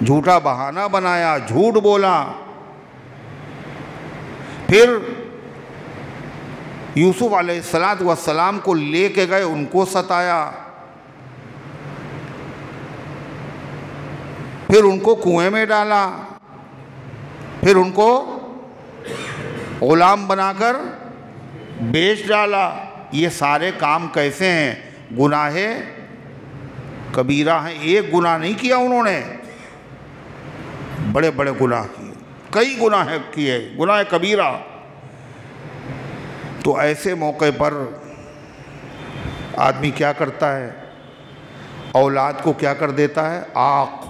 A: جھوٹا بہانہ بنایا، جھوٹ بولا، پھر یوسف علیہ السلام کو لے کے گئے، ان کو ستایا، پھر ان کو کنویں میں ڈالا، پھر ان کو غلام بنا کر بیچ ڈالا. یہ سارے کام کیسے ہیں؟ گناہ کبیرہ ہیں. ایک گناہ نہیں کیا انہوں نے، بڑے بڑے گناہ کیے، کئی گناہ کیے، گناہ کبیرہ. تو ایسے موقع پر آدمی کیا کرتا ہے؟ اولاد کو کیا کر دیتا ہے؟ آق،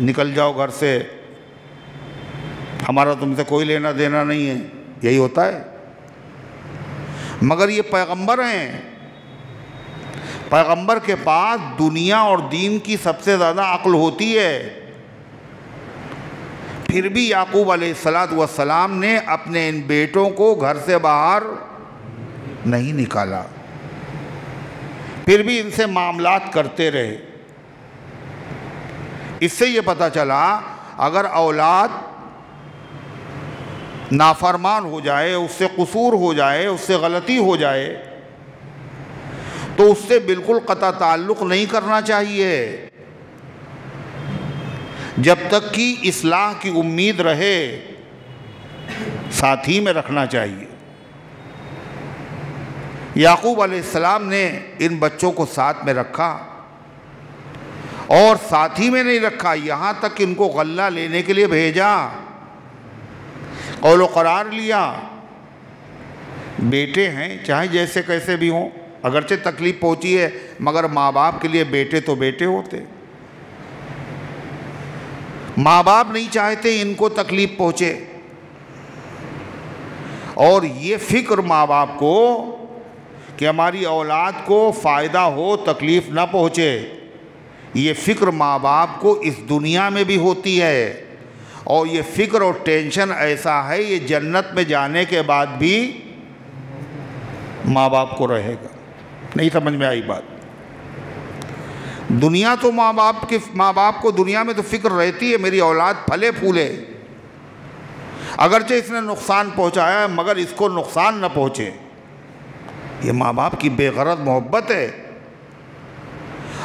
A: نکل جاؤ گھر سے، ہمارا تم سے کوئی لینا دینا نہیں ہے، یہی ہوتا ہے. مگر یہ پیغمبر ہیں، پیغمبر کے پاس دنیا اور دین کی سب سے زیادہ عقل ہوتی ہے. پھر بھی یعقوب علیہ السلام نے اپنے ان بیٹوں کو گھر سے باہر نہیں نکالا، پھر بھی ان سے معاملات کرتے رہے. اس سے یہ پتہ چلا اگر اولاد نافرمان ہو جائے، اس سے قصور ہو جائے، اس سے غلطی ہو جائے، تو اس سے بالکل قطع تعلق نہیں کرنا چاہیے جب تک کہ اصلاح کی امید رہے، ساتھ ہی میں رکھنا چاہیے. یعقوب علیہ السلام نے ان بچوں کو ساتھ میں رکھا، اور ساتھ ہی میں نہیں رکھا، یہاں تک کہ ان کو غلہ لینے کے لیے بھیجا، قول و قرار لیا. بیٹے ہیں، چاہے جیسے کیسے بھی ہوں، اگرچہ تکلیف پہنچی ہے، مگر ماں باپ کے لیے بیٹے تو بیٹے ہوتے. ماں باپ نہیں چاہتے ان کو تکلیف پہنچے، اور یہ فکر ماں باپ کو کہ ہماری اولاد کو فائدہ ہو، تکلیف نہ پہنچے، یہ فکر ماں باپ کو اس دنیا میں بھی ہوتی ہے. اور یہ فکر اور ٹینشن ایسا ہے، یہ جنت میں جانے کے بعد بھی ماں باپ کو رہے گا. نہیں سمجھ میں آئی بات؟ دنیا تو ماں باپ کو دنیا میں تو فکر رہتی ہے میری اولاد پھلے پھولے، اگرچہ اس نے نقصان پہنچایا ہے مگر اس کو نقصان نہ پہنچے. یہ ماں باپ کی بے غرض محبت ہے.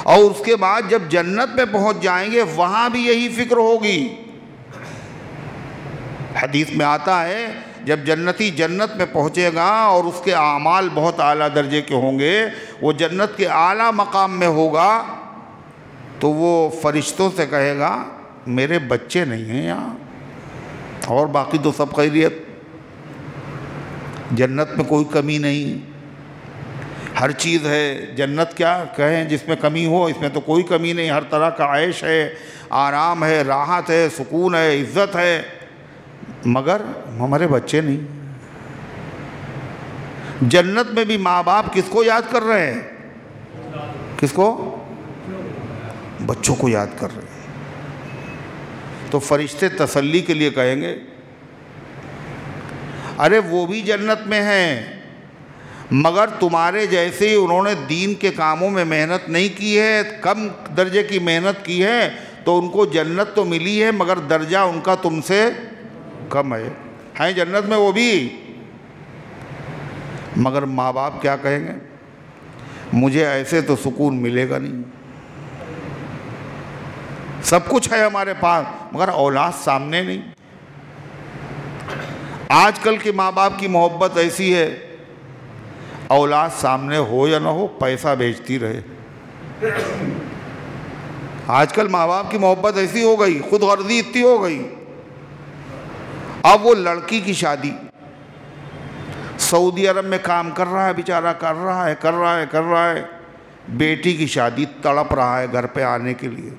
A: اور اس کے بعد جب جنت میں پہنچ جائیں گے وہاں بھی یہی فکر ہوگی. حدیث میں آتا ہے جب جنتی جنت میں پہنچے گا اور اس کے اعمال بہت اعلیٰ درجے کے ہوں گے، وہ جنت کے اعلیٰ مقام میں ہوگا، تو وہ فرشتوں سے کہے گا میرے بچے نہیں ہیں یہاں، اور باقی تو سب خیریت، جنت میں کوئی کمی نہیں، ہر چیز ہے۔ جنت کیا کہیں جس میں کمی ہو، اس میں تو کوئی کمی نہیں، ہر طرح کا عیش ہے، آرام ہے، راحت ہے، سکون ہے، عزت ہے، مگر ہمارے بچے نہیں۔ جنت میں بھی ماں باپ کس کو یاد کر رہے ہیں؟ کس کو؟ بچوں کو یاد کر رہے ہیں۔ تو فرشتے تسلی کے لیے کہیں گے ارے وہ بھی جنت میں ہیں، مگر تمہارے جیسے ہی انہوں نے دین کے کاموں میں محنت نہیں کی ہے، کم درجے کی محنت کی ہے، تو ان کو جنت تو ملی ہے مگر درجہ ان کا تم سے کم ہے۔ ہیں جنت میں وہ بھی، مگر ماں باپ کیا کہیں گے؟ مجھے ایسے تو سکون ملے گا نہیں، سب کچھ ہے ہمارے پاس مگر اولاد سامنے نہیں۔ آج کل کے ماں باپ کی محبت ایسی ہے، اولاد سامنے ہو یا نہ ہو پیسہ بھیجتی رہے۔ آج کل ماں باپ کی محبت ایسی ہو گئی، خود غرضی اتنی ہو گئی۔ اب وہ لڑکی کی شادی سعودی عرب میں کام کر رہا ہے بیچارہ، کر رہا ہے، بیٹی کی شادی تڑپ رہا ہے گھر پہ آنے کے لیے،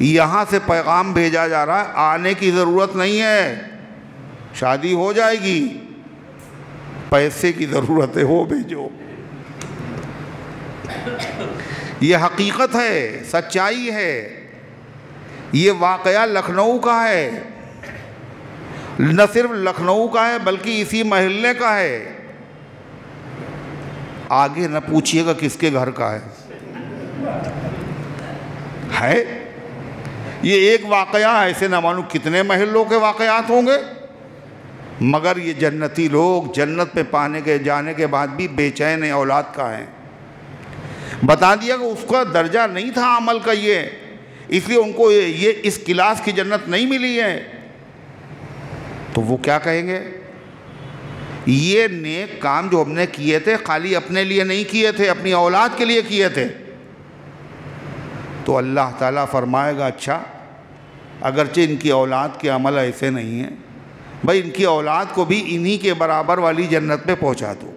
A: یہاں سے پیغام بھیجا جا رہا ہے آنے کی ضرورت نہیں ہے، شادی ہو جائے گی، پیسے کی ضرورت ہے وہ بھیجو۔ یہ حقیقت ہے، سچائی ہے، یہ واقعہ لکھنؤ کا ہے، نہ صرف لکھنؤ کا ہے بلکہ اسی محلے کا ہے۔ آگے نہ پوچھئے گا کس کے گھر کا ہے۔ یہ ایک واقعہ ایسے نہ معلوم کتنے محلوں کے واقعات ہوں گے، مگر یہ جنتی لوگ جنت پہ جانے کے بعد بھی بے چین اولاد کا ہیں۔ بتا دیا کہ اس کا درجہ نہیں تھا عمل کا، یہ اس لیے ان کو یہ اس کلاس کی جنت نہیں ملی ہے، تو وہ کیا کہیں گے؟ یہ نیک کام جو ہم نے کیے تھے خالی اپنے لیے نہیں کیے تھے، اپنی اولاد کے لیے کیے تھے۔ تو اللہ تعالیٰ فرمائے گا اچھا اگرچہ ان کی اولاد کے عمل ایسے نہیں ہیں، بھائی ان کی اولاد کو بھی انہی کے برابر والی جنت میں پہنچا دو۔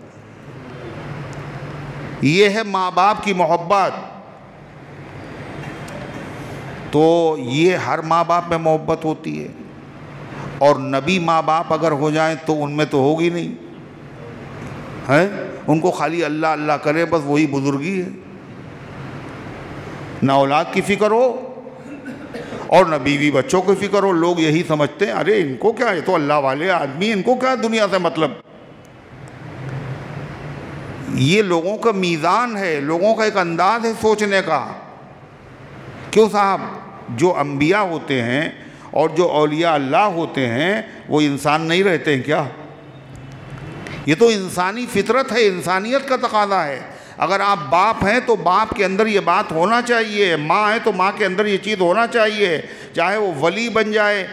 A: یہ ہے ماں باپ کی محبت۔ تو یہ ہر ماں باپ میں محبت ہوتی ہے، اور نبی ماں باپ اگر ہو جائیں تو ان میں تو ہوگی نہیں ہے، ان کو خالی اللہ اللہ کرے بس وہی بزرگی ہے، نہ اولاد کی فکر ہو اور نہ بیوی بچوں کی فکر ہو۔ لوگ یہی سمجھتے ہیں ارے ان کو کیا، یہ تو اللہ والے آدمی، ان کو کیا دنیا سے مطلب۔ یہ لوگوں کا میزان ہے، لوگوں کا ایک انداز ہے سوچنے کا۔ کیوں صاحب؟ جو انبیاء ہوتے ہیں اور جو اولیاء اللہ ہوتے ہیں وہ انسان نہیں رہتے ہیں کیا؟ یہ تو انسانی فطرت ہے، انسانیت کا تقاضا ہے۔ اگر آپ باپ ہیں تو باپ کے اندر یہ بات ہونا چاہیے، ماں ہے تو ماں کے اندر یہ چیز ہونا چاہیے، چاہے وہ ولی بن جائے،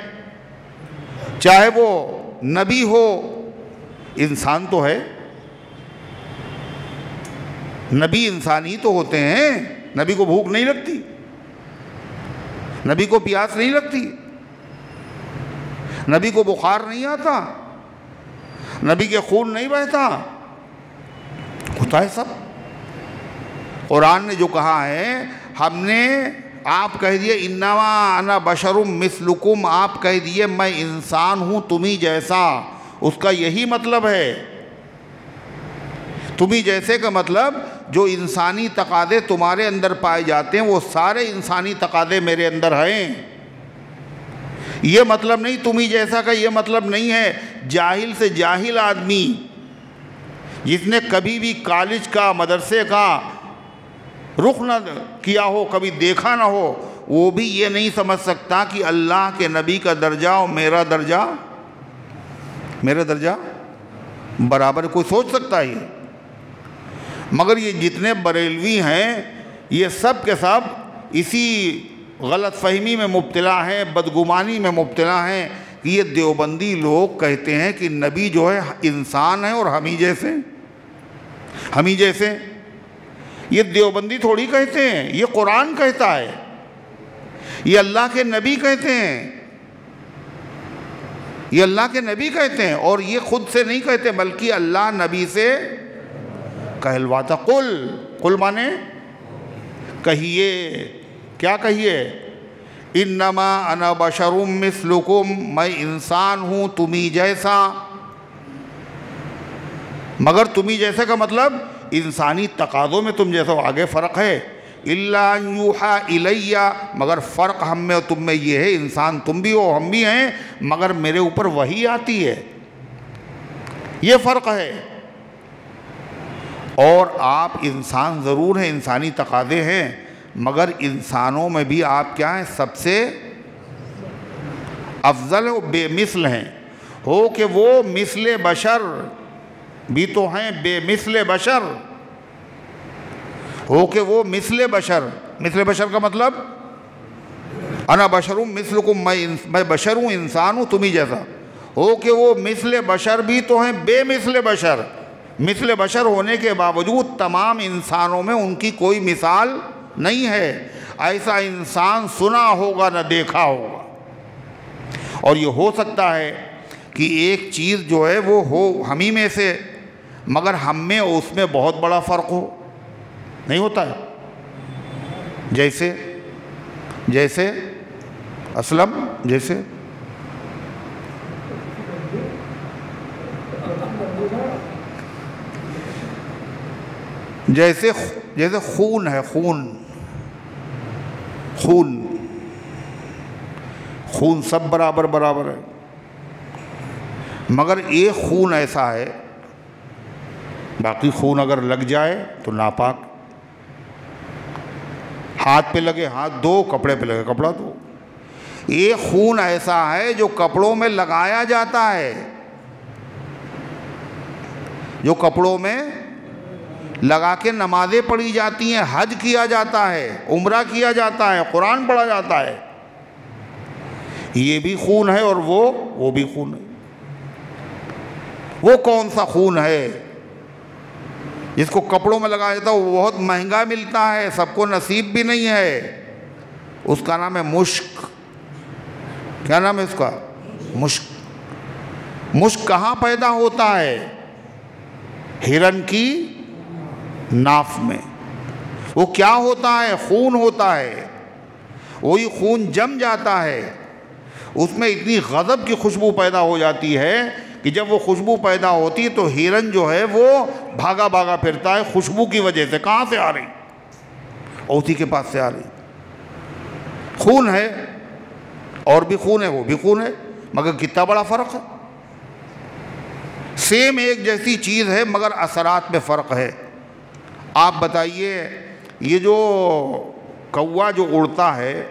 A: چاہے وہ نبی ہو، انسان تو ہے۔ نبی انسان ہی تو ہوتے ہیں، نبی کو بھوک نہیں لگتی، نبی کو پیاس نہیں لگتی، نبی کو بخار نہیں آتا، نبی کے خون نہیں بہتا، ہوتا ہے سب۔ قرآن نے جو کہا ہے، ہم نے آپ کہہ دیے انما انا بشر مثلکم، آپ کہہ دیے میں انسان ہوں تمہیں جیسا، اس کا یہی مطلب ہے۔ تمہیں جیسے کا مطلب جو انسانی تقاضے تمہارے اندر پائے جاتے ہیں وہ سارے انسانی تقاضے میرے اندر ہیں۔ یہ مطلب نہیں تمہیں جیسا کا، یہ مطلب نہیں ہے جاہل سے جاہل آدمی جس نے کبھی بھی کالج کا مدرسے کا رخ نہ کیا ہو، کبھی دیکھا نہ ہو، وہ بھی یہ نہیں سمجھ سکتا کہ اللہ کے نبی کا درجہ اور میرا درجہ برابر کوئی سوچ سکتا ہے؟ مگر یہ جتنے بریلوی ہیں یہ سب کے سب اسی غلط فہمی میں مبتلا ہیں، بدگمانی میں مبتلا ہیں کہ یہ دیوبندی لوگ کہتے ہیں کہ نبی جو ہے انسان ہے اور ہم ہی جیسے۔ یہ دیوبندی تھوڑی کہتے ہیں، یہ قرآن کہتا ہے، یہ اللہ کے نبی کہتے ہیں۔ یہ اللہ کے نبی کہتے ہیں، اور یہ خود سے نہیں کہتے بلکہ اللہ نبی سے کہلواتا۔ قل مانے کہیے، کیا کہیے؟ انما انا بشر مثلکم، میں انسان ہوں تمہیں جیسا، مگر تمہیں جیسے کا مطلب انسانی تقاضوں میں تم جیسا، آگے فرق ہے۔ الا ان یوحی الی، مگر فرق ہم میں اور تم میں یہ ہے، انسان تم بھی ہو ہم بھی ہیں، مگر میرے اوپر وحی آتی ہے، یہ فرق ہے۔ اور آپ انسان ضرور ہیں، انسانی تقاضے ہیں، مگر انسانوں میں بھی آپ کیا ہیں؟ سب سے افضل و بے مثل ہیں۔ ہو کہ وہ مثل بشر بھی تو ہیں، بے مثل بشر ہو کہ وہ مثل بشر، مثل بشر کا مطلب انا بشر مثلکم، میں بشر ہوں، انسان ہوں تمہیں جیسا، ہو کہ وہ مثل بشر بھی تو ہیں بے مثل بشر، مثل بشر ہونے کے باوجود تمام انسانوں میں ان کی کوئی مثال نہیں ہے، ایسا انسان سنا ہوگا نہ دیکھا ہوگا۔ اور یہ ہو سکتا ہے کہ ایک چیز جو ہے وہ ہو ہمیں میں سے، مگر ہم میں اور اس میں بہت بڑا فرق ہو، نہیں ہوتا ہے؟ جیسے اسلم، جیسے خون ہے، خون سب برابر ہے، مگر ایک خون ایسا ہے، باقی خون اگر لگ جائے تو ناپاک، ہاتھ پہ لگے ہاتھ دو، کپڑے پہ لگے کپڑا دو۔ ایک خون ایسا ہے جو کپڑوں میں لگایا جاتا ہے، جو کپڑوں میں لگا کے نمازیں پڑھی جاتی ہیں، حج کیا جاتا ہے، عمرہ کیا جاتا ہے، قرآن پڑھا جاتا ہے، یہ بھی خون ہے اور وہ بھی خون ہے۔ وہ کون سا خون ہے جس کو کپڑوں میں لگایا جاتا ہے؟ وہ بہت مہنگا ملتا ہے، سب کو نصیب بھی نہیں ہے، اس کا نام ہے مشک۔ کیا نام ہے اس کا؟ مشک۔ مشک کہاں پیدا ہوتا ہے؟ ہرن کی ناف میں۔ وہ کیا ہوتا ہے؟ خون ہوتا ہے، وہی خون جم جاتا ہے، اس میں اتنی غضب کی خوشبو پیدا ہو جاتی ہے کہ جب وہ خوشبو پیدا ہوتی تو ہرن جو ہے وہ بھاگا پھرتا ہے خوشبو کی وجہ سے، کہاں سے آ رہی؟ اسی کے پاس سے آ رہی۔ خون ہے اور بھی خون ہے، وہ بھی خون ہے، مگر کتنا بڑا فرق ہے۔ سیم ایک جیسی چیز ہے مگر اثرات میں فرق ہے۔ آپ بتائیے، یہ جو کوا جو اڑتا ہے،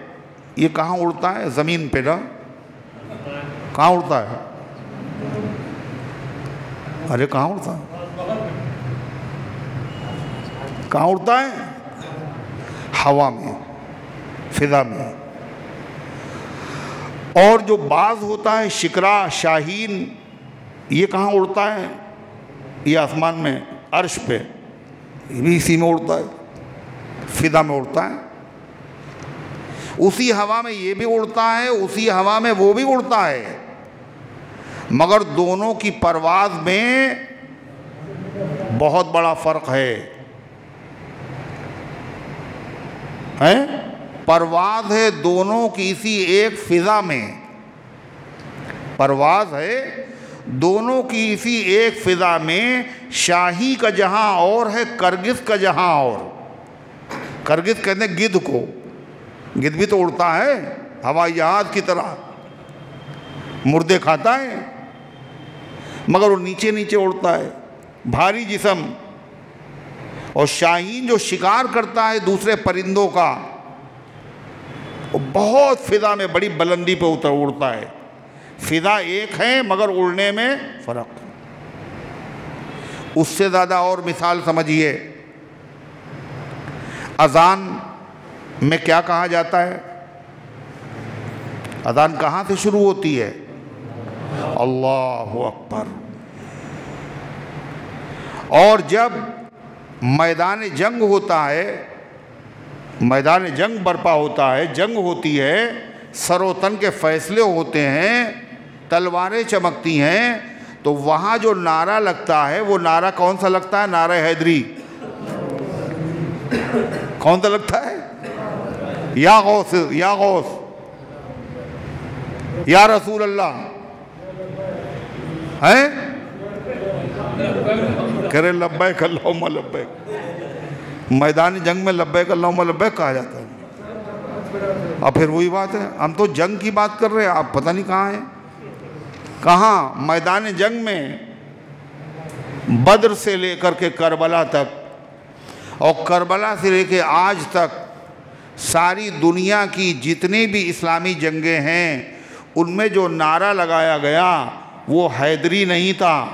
A: یہ کہاں اڑتا ہے؟ زمین پہ نا؟ کہاں اڑتا ہے؟ ارے کہاں اڑتا ہے؟ کہاں اڑتا ہے؟ ہوا میں، فضا میں۔ اور جو باز ہوتا ہے، شکرا، شاہین، یہ کہاں اڑتا ہے؟ یہ آسمان میں، عرش پہ، یہ بھی اسی میں اڑتا ہے، فضا میں اڑتا ہے۔ اسی ہوا میں یہ بھی اڑتا ہے، اسی ہوا میں وہ بھی اڑتا ہے، مگر دونوں کی پرواز میں بہت بڑا فرق ہے۔ پرواز ہے دونوں کی اسی ایک فضا میں، پرواز ہے دونوں کی اسی ایک فضا میں۔ شاہی کا جہاں اور ہے، کرگس کا جہاں اور۔ کرگس کہتے ہیں گدھ کو، گدھ بھی تو اڑتا ہے ہوائی جہاز کی طرح، مردے کھاتا ہے، مگر وہ نیچے نیچے اڑتا ہے، بھاری جسم۔ اور شاہین جو شکار کرتا ہے دوسرے پرندوں کا، وہ بہت فضا میں بڑی بلندی پہ اڑتا ہے۔ فضا ایک ہے مگر اڑنے میں فرق۔ اس سے زیادہ اور مثال سمجھیے، اذان میں کیا کہا جاتا ہے؟ اذان کہاں سے شروع ہوتی ہے؟ اللہ اکبر۔ اور جب میدان جنگ ہوتا ہے، میدان جنگ برپا ہوتا ہے، جنگ ہوتی ہے، سر و تن کے فیصلے ہوتے ہیں تلواریں چمکتی ہیں، تو وہاں جو نعرہ لگتا ہے وہ نعرہ کون سا لگتا ہے؟ نعرہ حیدری۔ کون سا لگتا ہے؟ یا غوث، یا غوث، یا رسول اللہ، ہیں کرے لبیک اللہم لبیک۔ میدان جنگ میں لبیک اللہم لبیک کہا جاتا ہے۔ اب پھر وہی بات ہے، ہم تو جنگ کی بات کر رہے ہیں، آپ پتہ نہیں کہاں ہیں، کہاں میدان جنگ میں بدر سے لے کر کے کربلا تک، اور کربلا سے لے کے آج تک ساری دنیا کی جتنی بھی اسلامی جنگیں ہیں ان میں جو نعرہ لگایا گیا وہ حیدری نہیں تھا،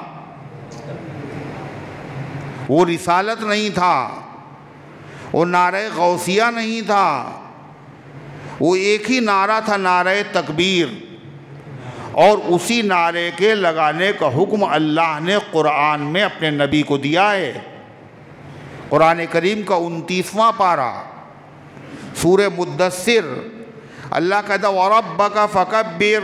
A: وہ رسالت نہیں تھا، وہ نعرہ غوثیہ نہیں تھا، وہ ایک ہی نعرہ تھا، نعرہ تکبیر۔ اور اسی نعرے کے لگانے کا حکم اللہ نے قرآن میں اپنے نبی کو دیا ہے۔ قرآن کریم کا 29واں پارہ سورہ مدثر، اللہ کہتا وَرَبَّكَ فَكَبِّرْ،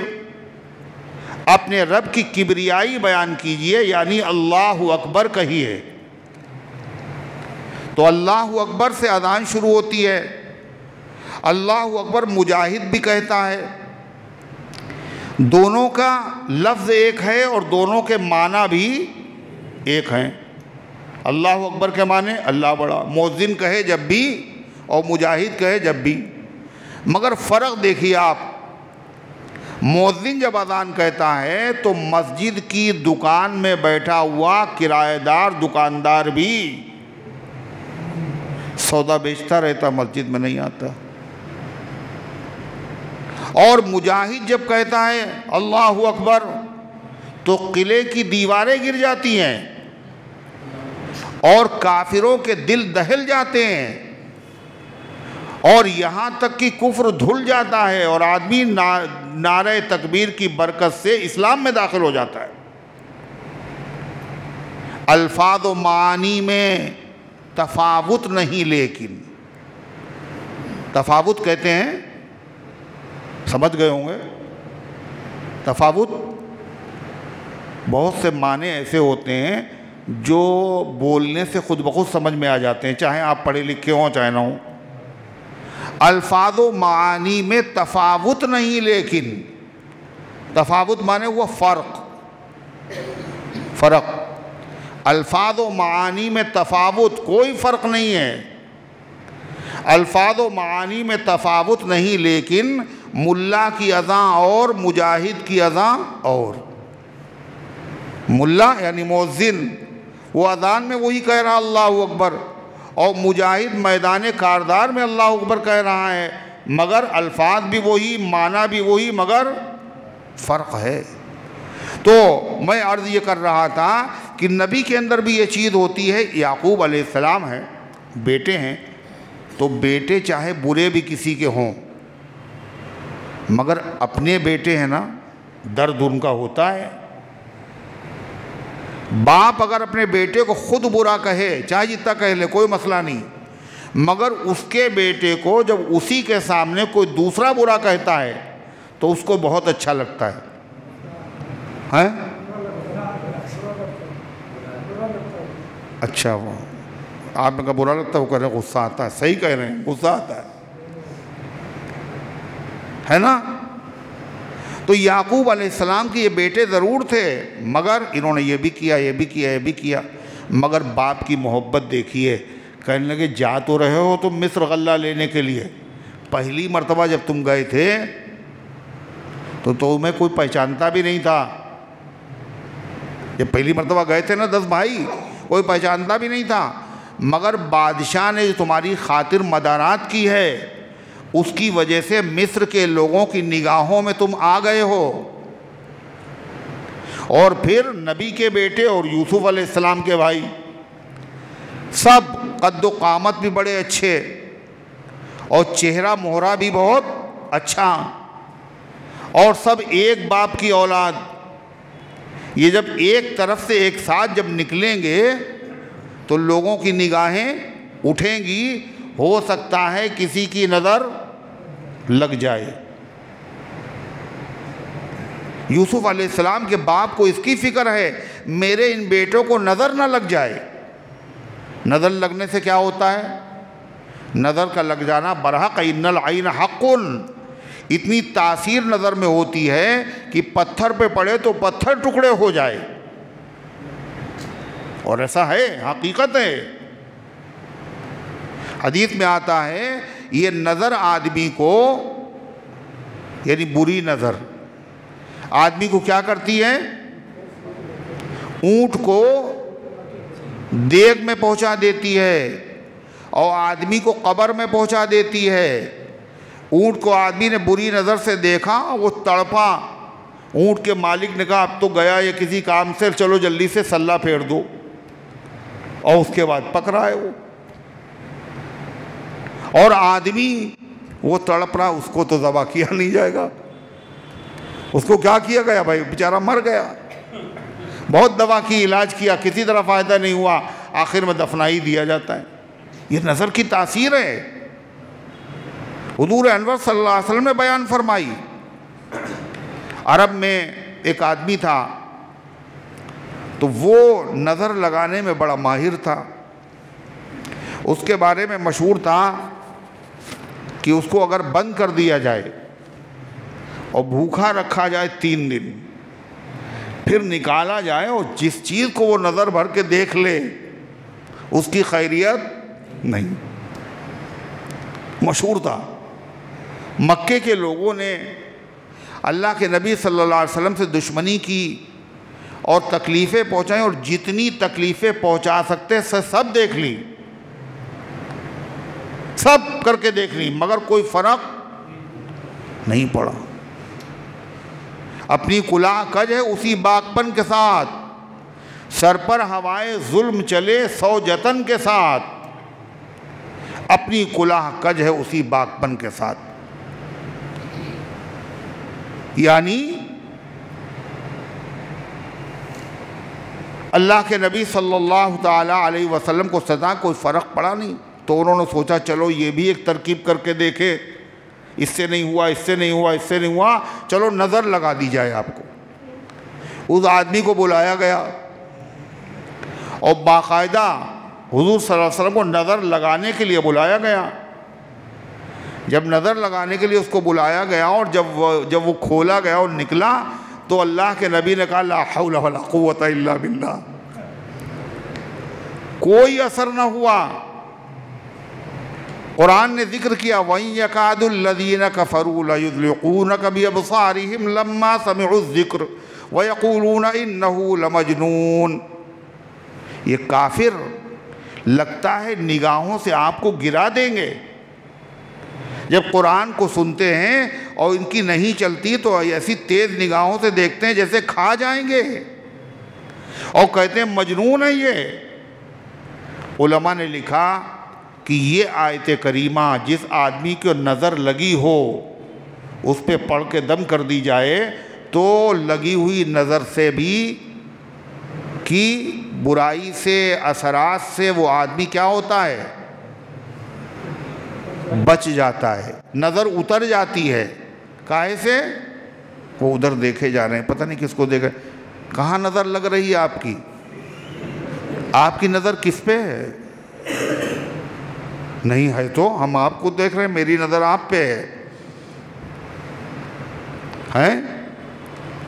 A: اپنے رب کی کبریائی بیان کیجئے، یعنی اللہ اکبر کہیے۔ تو اللہ اکبر سے اذان شروع ہوتی ہے۔ اللہ اکبر مجاہد بھی کہتا ہے، دونوں کا لفظ ایک ہے اور دونوں کے معنی بھی ایک ہیں۔ اللہ اکبر کے معنی اللہ بڑا، مؤذن کہے جب بھی اور مجاہد کہے جب بھی، مگر فرق دیکھیے آپ، مؤذن جب اذان کہتا ہے تو مسجد کی دکان میں بیٹھا ہوا کرایہ دار دکاندار بھی سودا بیچتا رہتا، مسجد میں نہیں آتا۔ اور مجاہد جب کہتا ہے اللہ اکبر تو قلعے کی دیواریں گر جاتی ہیں اور کافروں کے دل دہل جاتے ہیں، اور یہاں تک کہ کفر دھل جاتا ہے اور آدمی نعرہ تکبیر کی برکت سے اسلام میں داخل ہو جاتا ہے۔ الفاظ و معانی میں تفاوت نہیں، لیکن تفاوت کہتے ہیں، سمجھ گئے ہوں گے، تفاوت بہت سے معنی ایسے ہوتے ہیں جو بولنے سے خود بخود سمجھ میں آ جاتے ہیں، چاہے آپ پڑھے لکھے ہوں چاہے نہ ہوں۔ الفاظ و معانی میں تفاوت نہیں، لیکن تفاوت مانے وہ فرق، الفاظ و معانی میں تفاوت، کوئی فرق نہیں ہے، الفاظ و معانی میں تفاوت نہیں، لیکن ملا کی اذان اور مجاہد کی اذان اور۔ ملا یعنی مؤذن، وہ اذان میں وہی کہہ رہا اللہ اکبر، اور مجاہد میدان کاردار میں اللہ اکبر کہہ رہا ہے، مگر الفاظ بھی وہی، معنی بھی وہی، مگر فرق ہے۔ تو میں عرض یہ کر رہا تھا کہ نبی کے اندر بھی یہ چیز ہوتی ہے۔ یعقوب علیہ السلام ہے، بیٹے ہیں، تو بیٹے چاہے برے بھی کسی کے ہوں، مگر اپنے بیٹے ہیں نا، درد ان کا ہوتا ہے۔ باپ اگر اپنے بیٹے کو خود برا کہے، چاہے جتنا کہہ لے، کوئی مسئلہ نہیں، مگر اس کے بیٹے کو جب اسی کے سامنے کوئی دوسرا برا کہتا ہے تو اس کو بہت اچھا لگتا ہے۔ اچھا، وہ آپ نے کہا برا لگتا ہے، وہ کہہ رہے ہیں غصہ آتا ہے، صحیح کہہ رہے ہیں، غصہ آتا ہے نا۔ تو یعقوب علیہ السلام کے یہ بیٹے ضرور تھے، مگر انہوں نے یہ بھی کیا، یہ بھی کیا، یہ بھی کیا، مگر باپ کی محبت دیکھیے۔ کہنے لگے جا تو رہے ہو تم مصر غلہ لینے کے لیے، پہلی مرتبہ جب تم گئے تھے تو تمہیں کوئی پہچانتا بھی نہیں تھا، جب پہلی مرتبہ گئے تھے نا 10 بھائی، کوئی پہچانتا بھی نہیں تھا، مگر بادشاہ نے جو تمہاری خاطر مدارات کی ہے اس کی وجہ سے مصر کے لوگوں کی نگاہوں میں تم آ گئے ہو۔ اور پھر نبی کے بیٹے اور یوسف علیہ السلام کے بھائی، سب قد و قامت بھی بڑے اچھے اور چہرہ مہرہ بھی بہت اچھا، اور سب ایک باپ کی اولاد۔ یہ جب ایک طرف سے ایک ساتھ جب نکلیں گے تو لوگوں کی نگاہیں اٹھیں گی، ہو سکتا ہے کسی کی نظر لگ جائے۔ یوسف علیہ السلام کے باپ کو اس کی فکر ہے میرے ان بیٹوں کو نظر نہ لگ جائے۔ نظر لگنے سے کیا ہوتا ہے؟ نظر کا لگ جانا برحق ان العین حق، اتنی تاثیر نظر میں ہوتی ہے کہ پتھر پہ پڑے تو پتھر ٹکڑے ہو جائے، اور ایسا ہے، حقیقت ہے۔ حدیث میں آتا ہے یہ نظر آدمی کو، یعنی بری نظر آدمی کو کیا کرتی ہے؟ اونٹ کو دیگ میں پہنچا دیتی ہے اور آدمی کو قبر میں پہنچا دیتی ہے۔ اونٹ کو آدمی نے بری نظر سے دیکھا، وہ تڑپا، اونٹ کے مالک نے کہا اب تو گیا یہ کسی کام سے، چلو جلدی سے سلہ پھیر دو، اور اس کے بعد پکڑا ہے وہ۔ اور آدمی وہ تڑپ رہا، اس کو تو ذبح کیا نہیں جائے گا، اس کو کیا کیا گیا بھائی؟ بیچارہ مر گیا، بہت دوا کی، علاج کیا، کسی طرح فائدہ نہیں ہوا، آخر میں دفنا ہی دیا جاتا ہے۔ یہ نظر کی تاثیر ہے، حضور انور صلی اللہ علیہ وسلم نے بیان فرمائی۔ عرب میں ایک آدمی تھا تو وہ نظر لگانے میں بڑا ماہر تھا، اس کے بارے میں مشہور تھا کہ اس کو اگر بند کر دیا جائے اور بھوکا رکھا جائے 3 دن، پھر نکالا جائے اور جس چیز کو وہ نظر بھر کے دیکھ لے اس کی خیریت نہیں، مشہور تھا۔ مکے کے لوگوں نے اللہ کے نبی صلی اللہ علیہ وسلم سے دشمنی کی اور تکلیفیں پہنچائیں، اور جتنی تکلیفیں پہنچا سکتے سب دیکھ لی، سب کر کے دیکھ لی، مگر کوئی فرق نہیں پڑا۔ اپنی کلاه کج ہے اسی باغپن کے ساتھ، سر پر ہوائے ظلم چلے 100 جتن کے ساتھ، اپنی کلاه کج ہے اسی باغپن کے ساتھ۔ یعنی اللہ کے نبی صلی اللہ تعالیٰ علیہ وسلم کو سزا کوئی فرق پڑا نہیں، تو انہوں نے سوچا چلو یہ بھی ایک ترکیب کر کے دیکھے، اس سے نہیں ہوا، اس سے نہیں ہوا، اس سے نہیں ہوا، چلو نظر لگا دی جائے آپ کو۔ اس آدمی کو بلایا گیا اور باقاعدہ حضور صلی اللہ علیہ وسلم کو نظر لگانے کے لیے بلایا گیا۔ جب نظر لگانے کے لیے اس کو بلایا گیا اور جب وہ کھولا گیا اور نکلا تو اللہ کے نبی نے کہا لا حول ولا قوت الا باللہ، کوئی اثر نہ ہوا۔ قرآن نے ذکر کیا وَإِن يَكَادُ الَّذِينَ كَفَرُوا لَيُزْلِقُونَكَ بِأَبْصَارِهِمْ لَمَّا سَمِعُوا الذِّكْرَ وَيَقُولُونَ إِنَّهُ لَمَجْنُونَ۔ یہ کافر لگتا ہے نگاہوں سے آپ کو گرا دیں گے، جب قرآن کو سنتے ہیں اور ان کی نہیں چلتی تو ایسی تیز نگاہوں سے دیکھتے ہیں جیسے کھا جائیں گے، اور کہتے ہیں مجنون ہے یہ۔ علماء نے لکھا کہ یہ آیت کریمہ جس آدمی کو نظر لگی ہو اس پہ پڑھ کے دم کر دی جائے تو لگی ہوئی نظر سے بھی کی برائی سے، اثرات سے وہ آدمی کیا ہوتا ہے؟ بچ جاتا ہے، نظر اتر جاتی ہے۔ کاہے سے؟ وہ ادھر دیکھے جا رہے ہیں، پتہ نہیں کس کو دیکھے، کہاں نظر لگ رہی ہے آپ کی؟ آپ کی نظر کس پہ ہے؟ نہیں ہے تو ہم آپ کو دیکھ رہے ہیں، میری نظر آپ پہ ہے،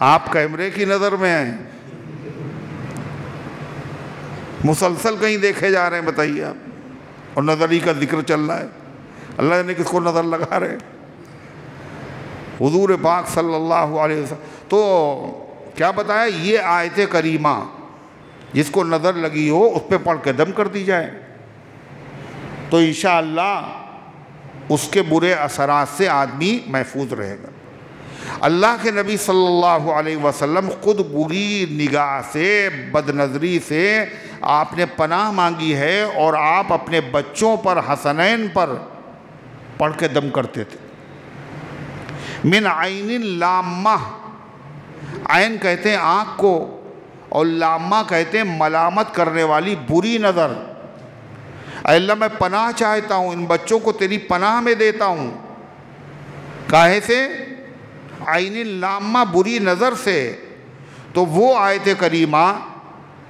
A: آپ کیمرے کی نظر میں ہیں، مسلسل کہیں دیکھے جا رہے ہیں، بتائیے آپ، اور نظری کا ذکر چل رہا ہے، اللہ نے کس کو نظر لگا رہے؟ حضور پاک صلی اللہ علیہ وسلم۔ تو کیا بتایا؟ یہ آیت کریمہ جس کو نظر لگی ہو اس پہ پڑھ کے دم کر دی جائے تو انشاءاللہ اس کے برے اثرات سے آدمی محفوظ رہے گا۔ اللہ کے نبی صلی اللہ علیہ وسلم خود بری نگاہ سے، بد نظری سے آپ نے پناہ مانگی ہے، اور آپ اپنے بچوں پر، حسنین پر پڑھ کے دم کرتے تھے۔ من عین لامہ، عین کہتے ہیں آنکھ کو، اور لامہ کہتے ہیں ملامت کرنے والی بری نظر۔ اے اللہ میں پناہ چاہتا ہوں، ان بچوں کو تیری پناہ میں دیتا ہوں۔ کاہے سے؟ عین اللامہ بری نظر سے، تو وہ آیت کریمہ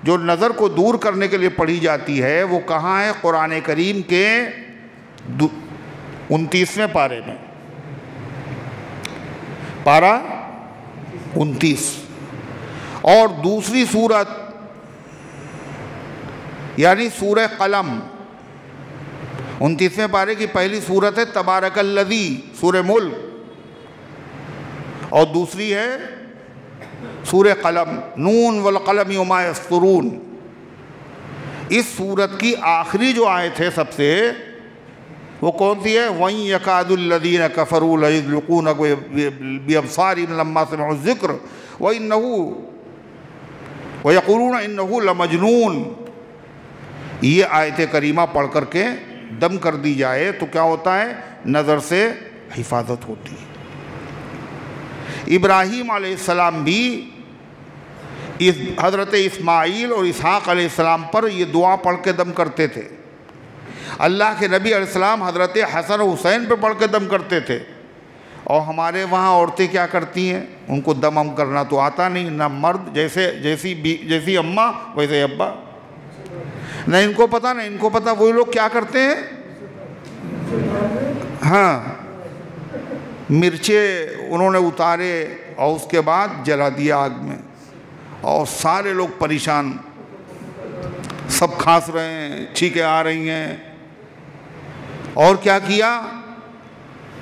A: جو نظر کو دور کرنے کے لیے پڑھی جاتی ہے وہ کہاں ہے؟ قرآن کریم کے 29ویں پارے میں، پارہ 29، اور دوسری سورت یعنی سورہ قلم 29ویں پارے کی پہلی سورت ہے تبارک الذی، سورہ ملک، اور دوسری ہے سورہ قلم، نون والقلم وما یسطرون۔ اس سورت کی آخری جو آیت ہے سب سے، وہ کون سی ہے؟ وَإِن يَكَادُ الَّذِينَ كَفَرُوا لَيُزْلِقُونَكُمْ بِأَبْصَارِهِمْ لَمَّا سَمِعُوا الذِّكْرَ وَيَقُولُونَ إِنَّهُ لَمَجْنُونٌ۔ یہ آیت کریمہ پڑھ کر کے دم کر دی جائے تو کیا ہوتا ہے؟ نظر سے حفاظت ہوتی ہے۔ ابراہیم علیہ السلام بھی حضرت اسماعیل اور اسحاق علیہ السلام پر یہ دعا پڑھ کے دم کرتے تھے۔ اللہ کے نبی علیہ السلام حضرت حسن و حسین پہ پڑھ کے دم کرتے تھے، اور ہمارے وہاں عورتیں کیا کرتی ہیں؟ ان کو دم کرنا تو آتا نہیں، نہ مرد جیسی اماں ویسے ابا، نہ ان کو پتہ نہ ان کو پتہ۔ وہی لوگ کیا کرتے ہیں؟ ہاں، مرچے انہوں نے اتارے اور اس کے بعد جلا دیا آگ میں، اور سارے لوگ پریشان، سب کھانس رہے ہیں، چھینکیں آ رہی ہیں۔ اور کیا کیا؟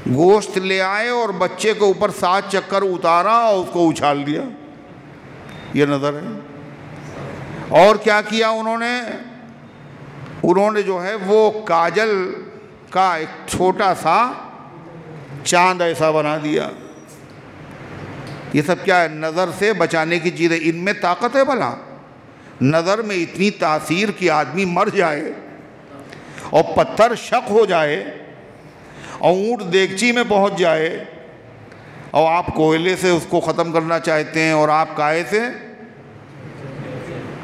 A: گوشت لے آئے اور بچے کے اوپر 7 چکر اتارا اور اس کو اچھال دیا۔ یہ نظر ہے۔ اور کیا کیا انہوں نے جو ہے وہ کاجل کا ایک چھوٹا سا چاند ایسا بنا دیا۔ یہ سب کیا ہے؟ نظر سے بچانے کی چیزیں۔ ان میں طاقت ہے بھلا؟ نظر میں اتنی تاثیر کہ آدمی مر جائے اور پتھر شق ہو جائے اور اونٹ دیگچی میں پہنچ جائے، اور آپ کوئلے سے اس کو ختم کرنا چاہتے ہیں، اور آپ کائے سے،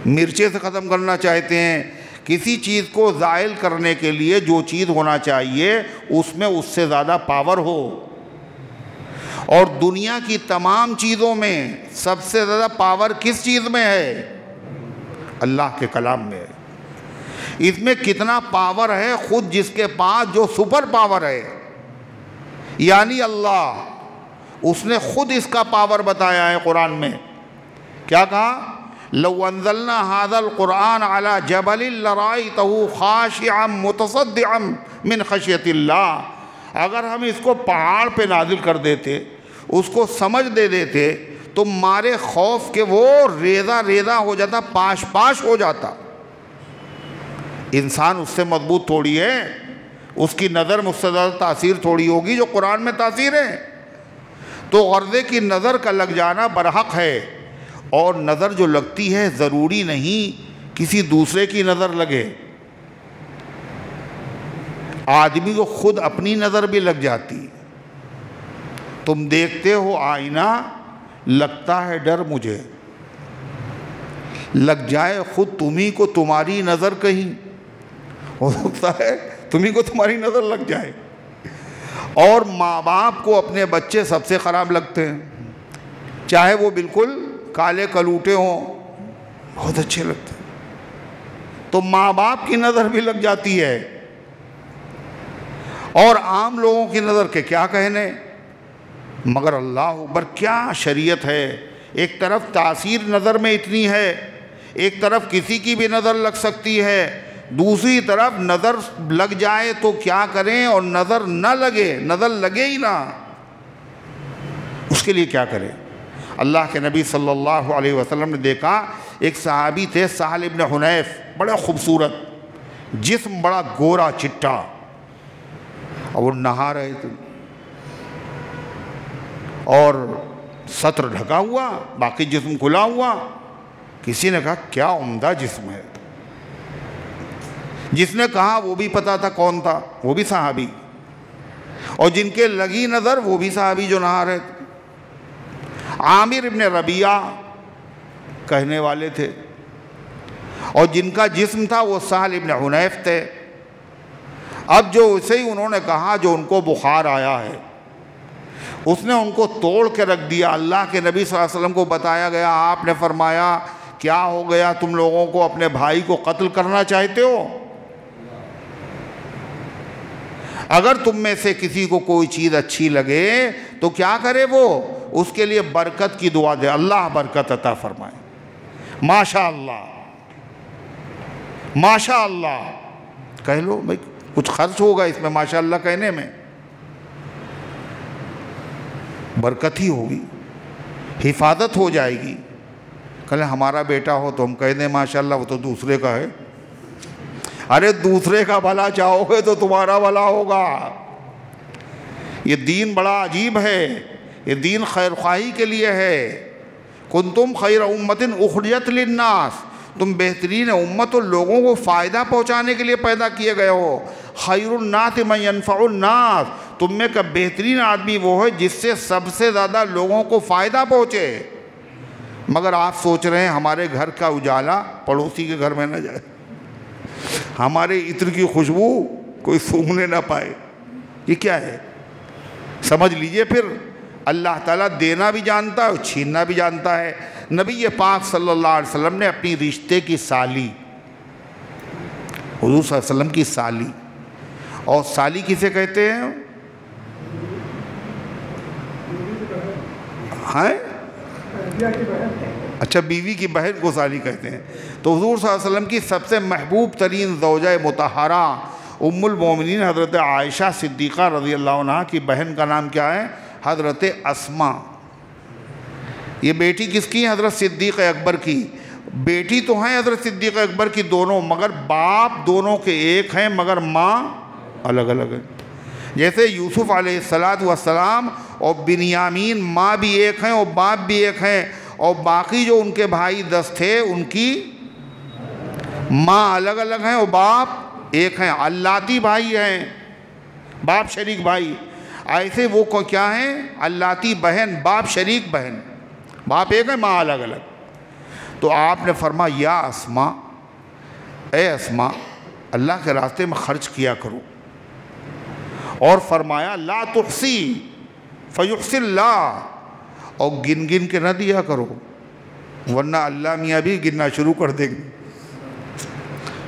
A: مرچے سے ختم کرنا چاہتے ہیں۔ کسی چیز کو زائل کرنے کے لیے جو چیز ہونا چاہیے اس میں اس سے زیادہ پاور ہو، اور دنیا کی تمام چیزوں میں سب سے زیادہ پاور کس چیز میں ہے؟ اللہ کے کلام میں ہے۔ اس میں کتنا پاور ہے؟ خود جس کے پاس جو سپر پاور ہے یعنی اللہ، اس نے خود اس کا پاور بتایا ہے قرآن میں۔ کیا کہا؟ لو انزلنا هذا القرآن على جبل لرأيته خاشعا متصدعا من خشية اللہ۔ اگر ہم اس کو پہاڑ پہ نازل کر دیتے، اس کو سمجھ دے دیتے، تو مارے خوف کہ وہ ریزہ ریزہ ہو جاتا، پاش پاش ہو جاتا۔ انسان اس سے مضبوط تھوڑی ہے، اس کی نظر میں اس سے زیادہ تاثیر تھوڑی ہوگی جو قرآن میں تاثیر ہے۔ تو غرضے کی نظر کا لگ جانا برحق ہے، اور نظر جو لگتی ہے ضروری نہیں کسی دوسرے کی نظر لگے، آدمی کو خود اپنی نظر بھی لگ جاتی۔ تم دیکھتے ہو آئینہ، لگتا ہے ڈر مجھے، لگ جائے خود تمہیں کو تمہاری نظر کہیں، ہو سکتا ہے تمہیں کو تمہاری نظر لگ جائے۔ اور ماں باپ کو اپنے بچے سب سے خراب لگتے ہیں، چاہے وہ بالکل کالے کلوٹے ہوں، بہت اچھے لگتے ہیں۔ تو ماں باپ کی نظر بھی لگ جاتی ہے، اور عام لوگوں کی نظر کے کیا کہنے، مگر اللہ اکبر کیا شریعت ہے۔ ایک طرف تاثیر نظر میں اتنی ہے، ایک طرف کسی کی بھی نظر لگ سکتی ہے، دوسری طرف نظر لگ جائے تو کیا کریں، اور نظر نہ لگے، نظر لگے ہی نہ، اس کے لیے کیا کریں۔ اللہ کے نبی صلی اللہ علیہ وسلم نے دیکھا ایک صحابی تھے سہل ابن حنیف، بڑا خوبصورت جسم، بڑا گورا چٹا، اور وہ نہا رہے تھے اور سطر ڈھکا ہوا، باقی جسم کھلا ہوا۔ کسی نے کہا کیا عمدہ جسم ہے۔ جس نے کہا وہ بھی پتا تھا کون تھا، وہ بھی صحابی، اور جن کے لگی نظر وہ بھی صحابی جو نہا رہے تھے۔ عامر ابن ربیعہ کہنے والے تھے، اور جن کا جسم تھا وہ سہل ابن حنیف تھے۔ اب جو اسے ہی انہوں نے کہا جو ان کو بخار آیا ہے، اس نے ان کو توڑ کے رکھ دیا۔ اللہ کے نبی صلی اللہ علیہ وسلم کو بتایا گیا، آپ نے فرمایا کیا ہو گیا تم لوگوں کو، اپنے بھائی کو قتل کرنا چاہتے ہو؟ اگر تم میں سے کسی کو کوئی چیز اچھی لگے تو کیا کرے وہ؟ اس کے لیے برکت کی دعا دے، اللہ برکت عطا فرمائے۔ ماشاء اللہ ماشاء اللہ کہہ لو بھائی، کچھ خرچ ہوگا اس میں ماشاء اللہ کہنے میں، برکت ہی ہوگی، حفاظت ہو جائے گی۔ کہلیں ہمارا بیٹا ہو تو ہم کہہ دیں ماشاء اللہ، وہ تو دوسرے کا ہے۔ ارے دوسرے کا بھلا چاہو گے تو تمہارا بھلا ہوگا۔ یہ دین بڑا عجیب ہے، یہ دین خیر خواہی کے لیے ہے۔ کنتم خیر امت اخرجت للناس، تم بہترین امت اور لوگوں کو فائدہ پہنچانے کے لیے پیدا کیے گئے ہو۔ خیر الناس من ينفع الناس، تم میں کا بہترین آدمی وہ ہے جس سے سب سے زیادہ لوگوں کو فائدہ پہنچے۔ مگر آپ سوچ رہے ہیں ہمارے گھر کا اجالا پڑوسی کے گھر میں نہ جائے، ہمارے عطر کی خوشبو کوئی سونگھنے نہ پائے، یہ کیا ہے؟ سمجھ لیجئے پھر اللہ تعالیٰ دینا بھی جانتا ہے اور چھیننا بھی جانتا ہے۔ نبی پاک صلی اللہ علیہ وسلم نے اپنی رشتے کی سالی، حضور صلی اللہ علیہ وسلم کی سالی، اور سالی کسے کہتے ہیں؟ ہاں اچھا، بیوی کی بہن کو سالی کہتے ہیں۔ تو حضور صلی اللہ علیہ وسلم کی سب سے محبوب ترین زوجہ مطہرہ ام المومنین حضرت عائشہ صدیقہ رضی اللہ عنہ کی بہن کا نام کیا ہے؟ حضرت اسماء۔ یہ بیٹی کس کی ہے؟ حضرت صدیق اکبر کی۔ بیٹی تو ہیں حضرت صدیق اکبر کی دونوں، مگر باپ دونوں کے ایک ہیں، مگر ماں الگ الگ ہے۔ جیسے یوسف علیہ السلام اور بنیامین ماں بھی ایک ہیں اور باپ بھی ایک ہیں، اور باقی جو ان کے بھائی 10 تھے ان کی ماں الگ الگ ہیں اور باپ ایک ہیں۔ اللاتی بھائی ہیں، باپ شریک بھائی، ایسے وہ کیا ہیں؟ اللاتی بہن، باپ شریک بہن، باپ ایک ہے ماں الگ الگ۔ تو آپ نے فرمایا یا اسماء، اے اسماء اللہ کے راستے میں خرچ کیا کرو، اور فرمایا لا تحسی فیحسی اللہ، اور گن گن کے نہ دیا کرو ورنہ اللہ میاں بھی گننا شروع کر دیں گے۔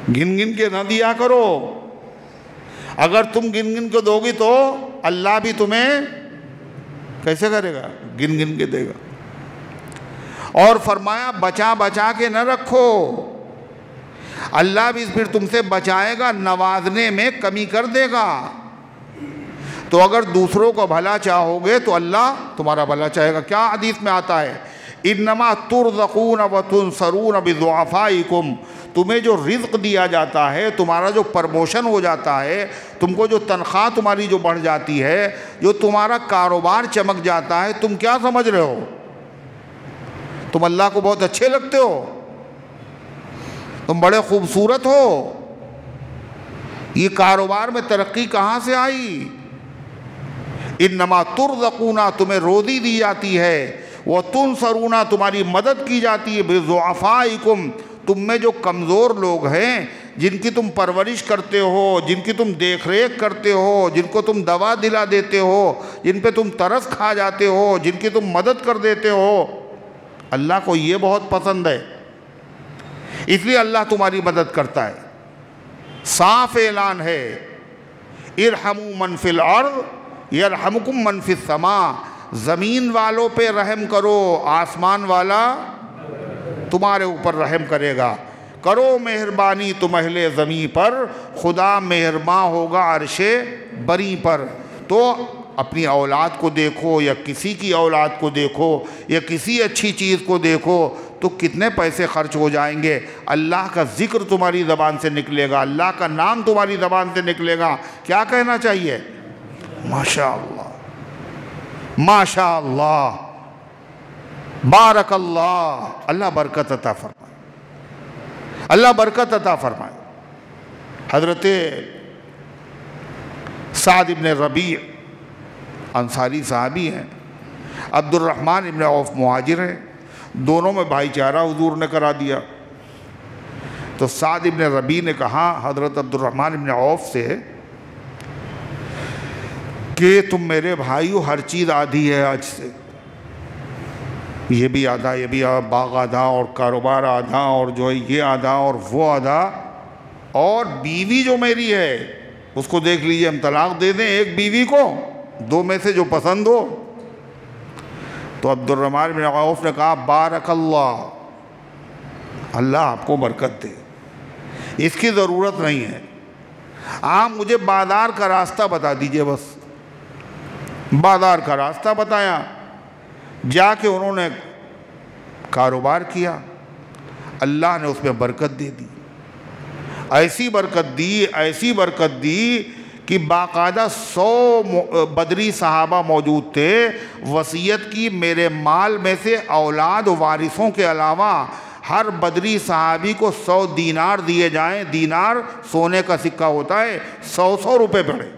A: گن گن کے نہ دیا کرو، اگر تم گن گن کے دو گی تو اللہ بھی تمہیں کیسے کرے گا؟ گن گن کے دے گا۔ اور فرمایا بچا بچا کے نہ رکھو، اللہ بھی پھر تم سے بچائے گا، نوازنے میں کمی کر دے گا۔ تو اگر دوسروں کو بھلا چاہو گے تو اللہ تمہارا بھلا چاہے گا۔ کیا حدیث میں آتا ہے؟ انما ترزقون وتنصرون بضعفائکم، تمہیں جو رزق دیا جاتا ہے، تمہارا جو پرموشن ہو جاتا ہے، تم کو جو تنخواہ تمہاری جو بڑھ جاتی ہے، جو تمہارا کاروبار چمک جاتا ہے، تم کیا سمجھ رہے ہو؟ تم اللہ کو بہت اچھے لگتے ہو، تم بڑے خوبصورت ہو، یہ کاروبار میں ترقی کہاں سے آئی؟ انما ترزقون، تمہیں روزی دی جاتی ہے، وتنصرون، تمہاری مدد کی جاتی ہے، بضعفائکم، تم میں جو کمزور لوگ ہیں، جن کی تم پرورش کرتے ہو، جن کی تم دیکھ ریکھ کرتے ہو، جن کو تم دوا دلا دیتے ہو، جن پہ تم ترس کھا جاتے ہو، جن کی تم مدد کر دیتے ہو، اللہ کو یہ بہت پسند ہے، اس لیے اللہ تمہاری مدد کرتا ہے۔ صاف اعلان ہے، ارحموا من فی الارض یرحمکم من فی السماء، زمین والوں پہ رحم کرو، آسمان والا تمہارے اوپر رحم کرے گا۔ کرو مہربانی تم اہل زمین پر، خدا مہرباں ہوگا عرش بری پر۔ تو اپنی اولاد کو دیکھو یا کسی کی اولاد کو دیکھو یا کسی اچھی چیز کو دیکھو تو کتنے پیسے خرچ ہو جائیں گے، اللہ کا ذکر تمہاری زبان سے نکلے گا، اللہ کا نام تمہاری زبان سے نکلے گا، کیا کہنا چاہیے؟ ماشاء اللہ، ماشاء اللہ، بارک اللہ، اللہ برکت عطا فرمائے، اللہ برکت عطا فرمائے۔ حضرت سعد ابن ربیع انصاری صحابی ہیں، عبد الرحمن ابن عوف مہاجر ہیں، دونوں میں بھائی چارہ حضور نے کرا دیا۔ تو سعد ابن ربیع نے کہا حضرت عبد الرحمن ابن عوف سے کہ تم میرے بھائیو ہر چیز آدھی ہے آج سے، یہ بھی آدھا، یہ بھی باغ آدھا، اور کاروبار آدھا، اور جو ہے یہ آدھا اور وہ آدھا، اور بیوی جو میری ہے اس کو دیکھ لیجئے ہم طلاق دے دیں ایک بیوی کو، دو میں سے جو پسند ہو۔ تو عبد الرحمن بن عوف نے کہا بارک اللہ، اللہ آپ کو برکت دے، اس کی ضرورت نہیں ہے، آپ مجھے بازار کا راستہ بتا دیجئے بس۔ بازار کا راستہ بتایا، جا کے انہوں نے کاروبار کیا، اللہ نے اس میں برکت دے دی، ایسی برکت دی کہ باقاعدہ 100 بدری صحابہ موجود تھے، وصیت کی میرے مال میں سے اولاد و وارثوں کے علاوہ ہر بدری صحابی کو 100 دینار دیے جائیں۔ دینار سونے کا سکہ ہوتا ہے، 100 روپے پڑے۔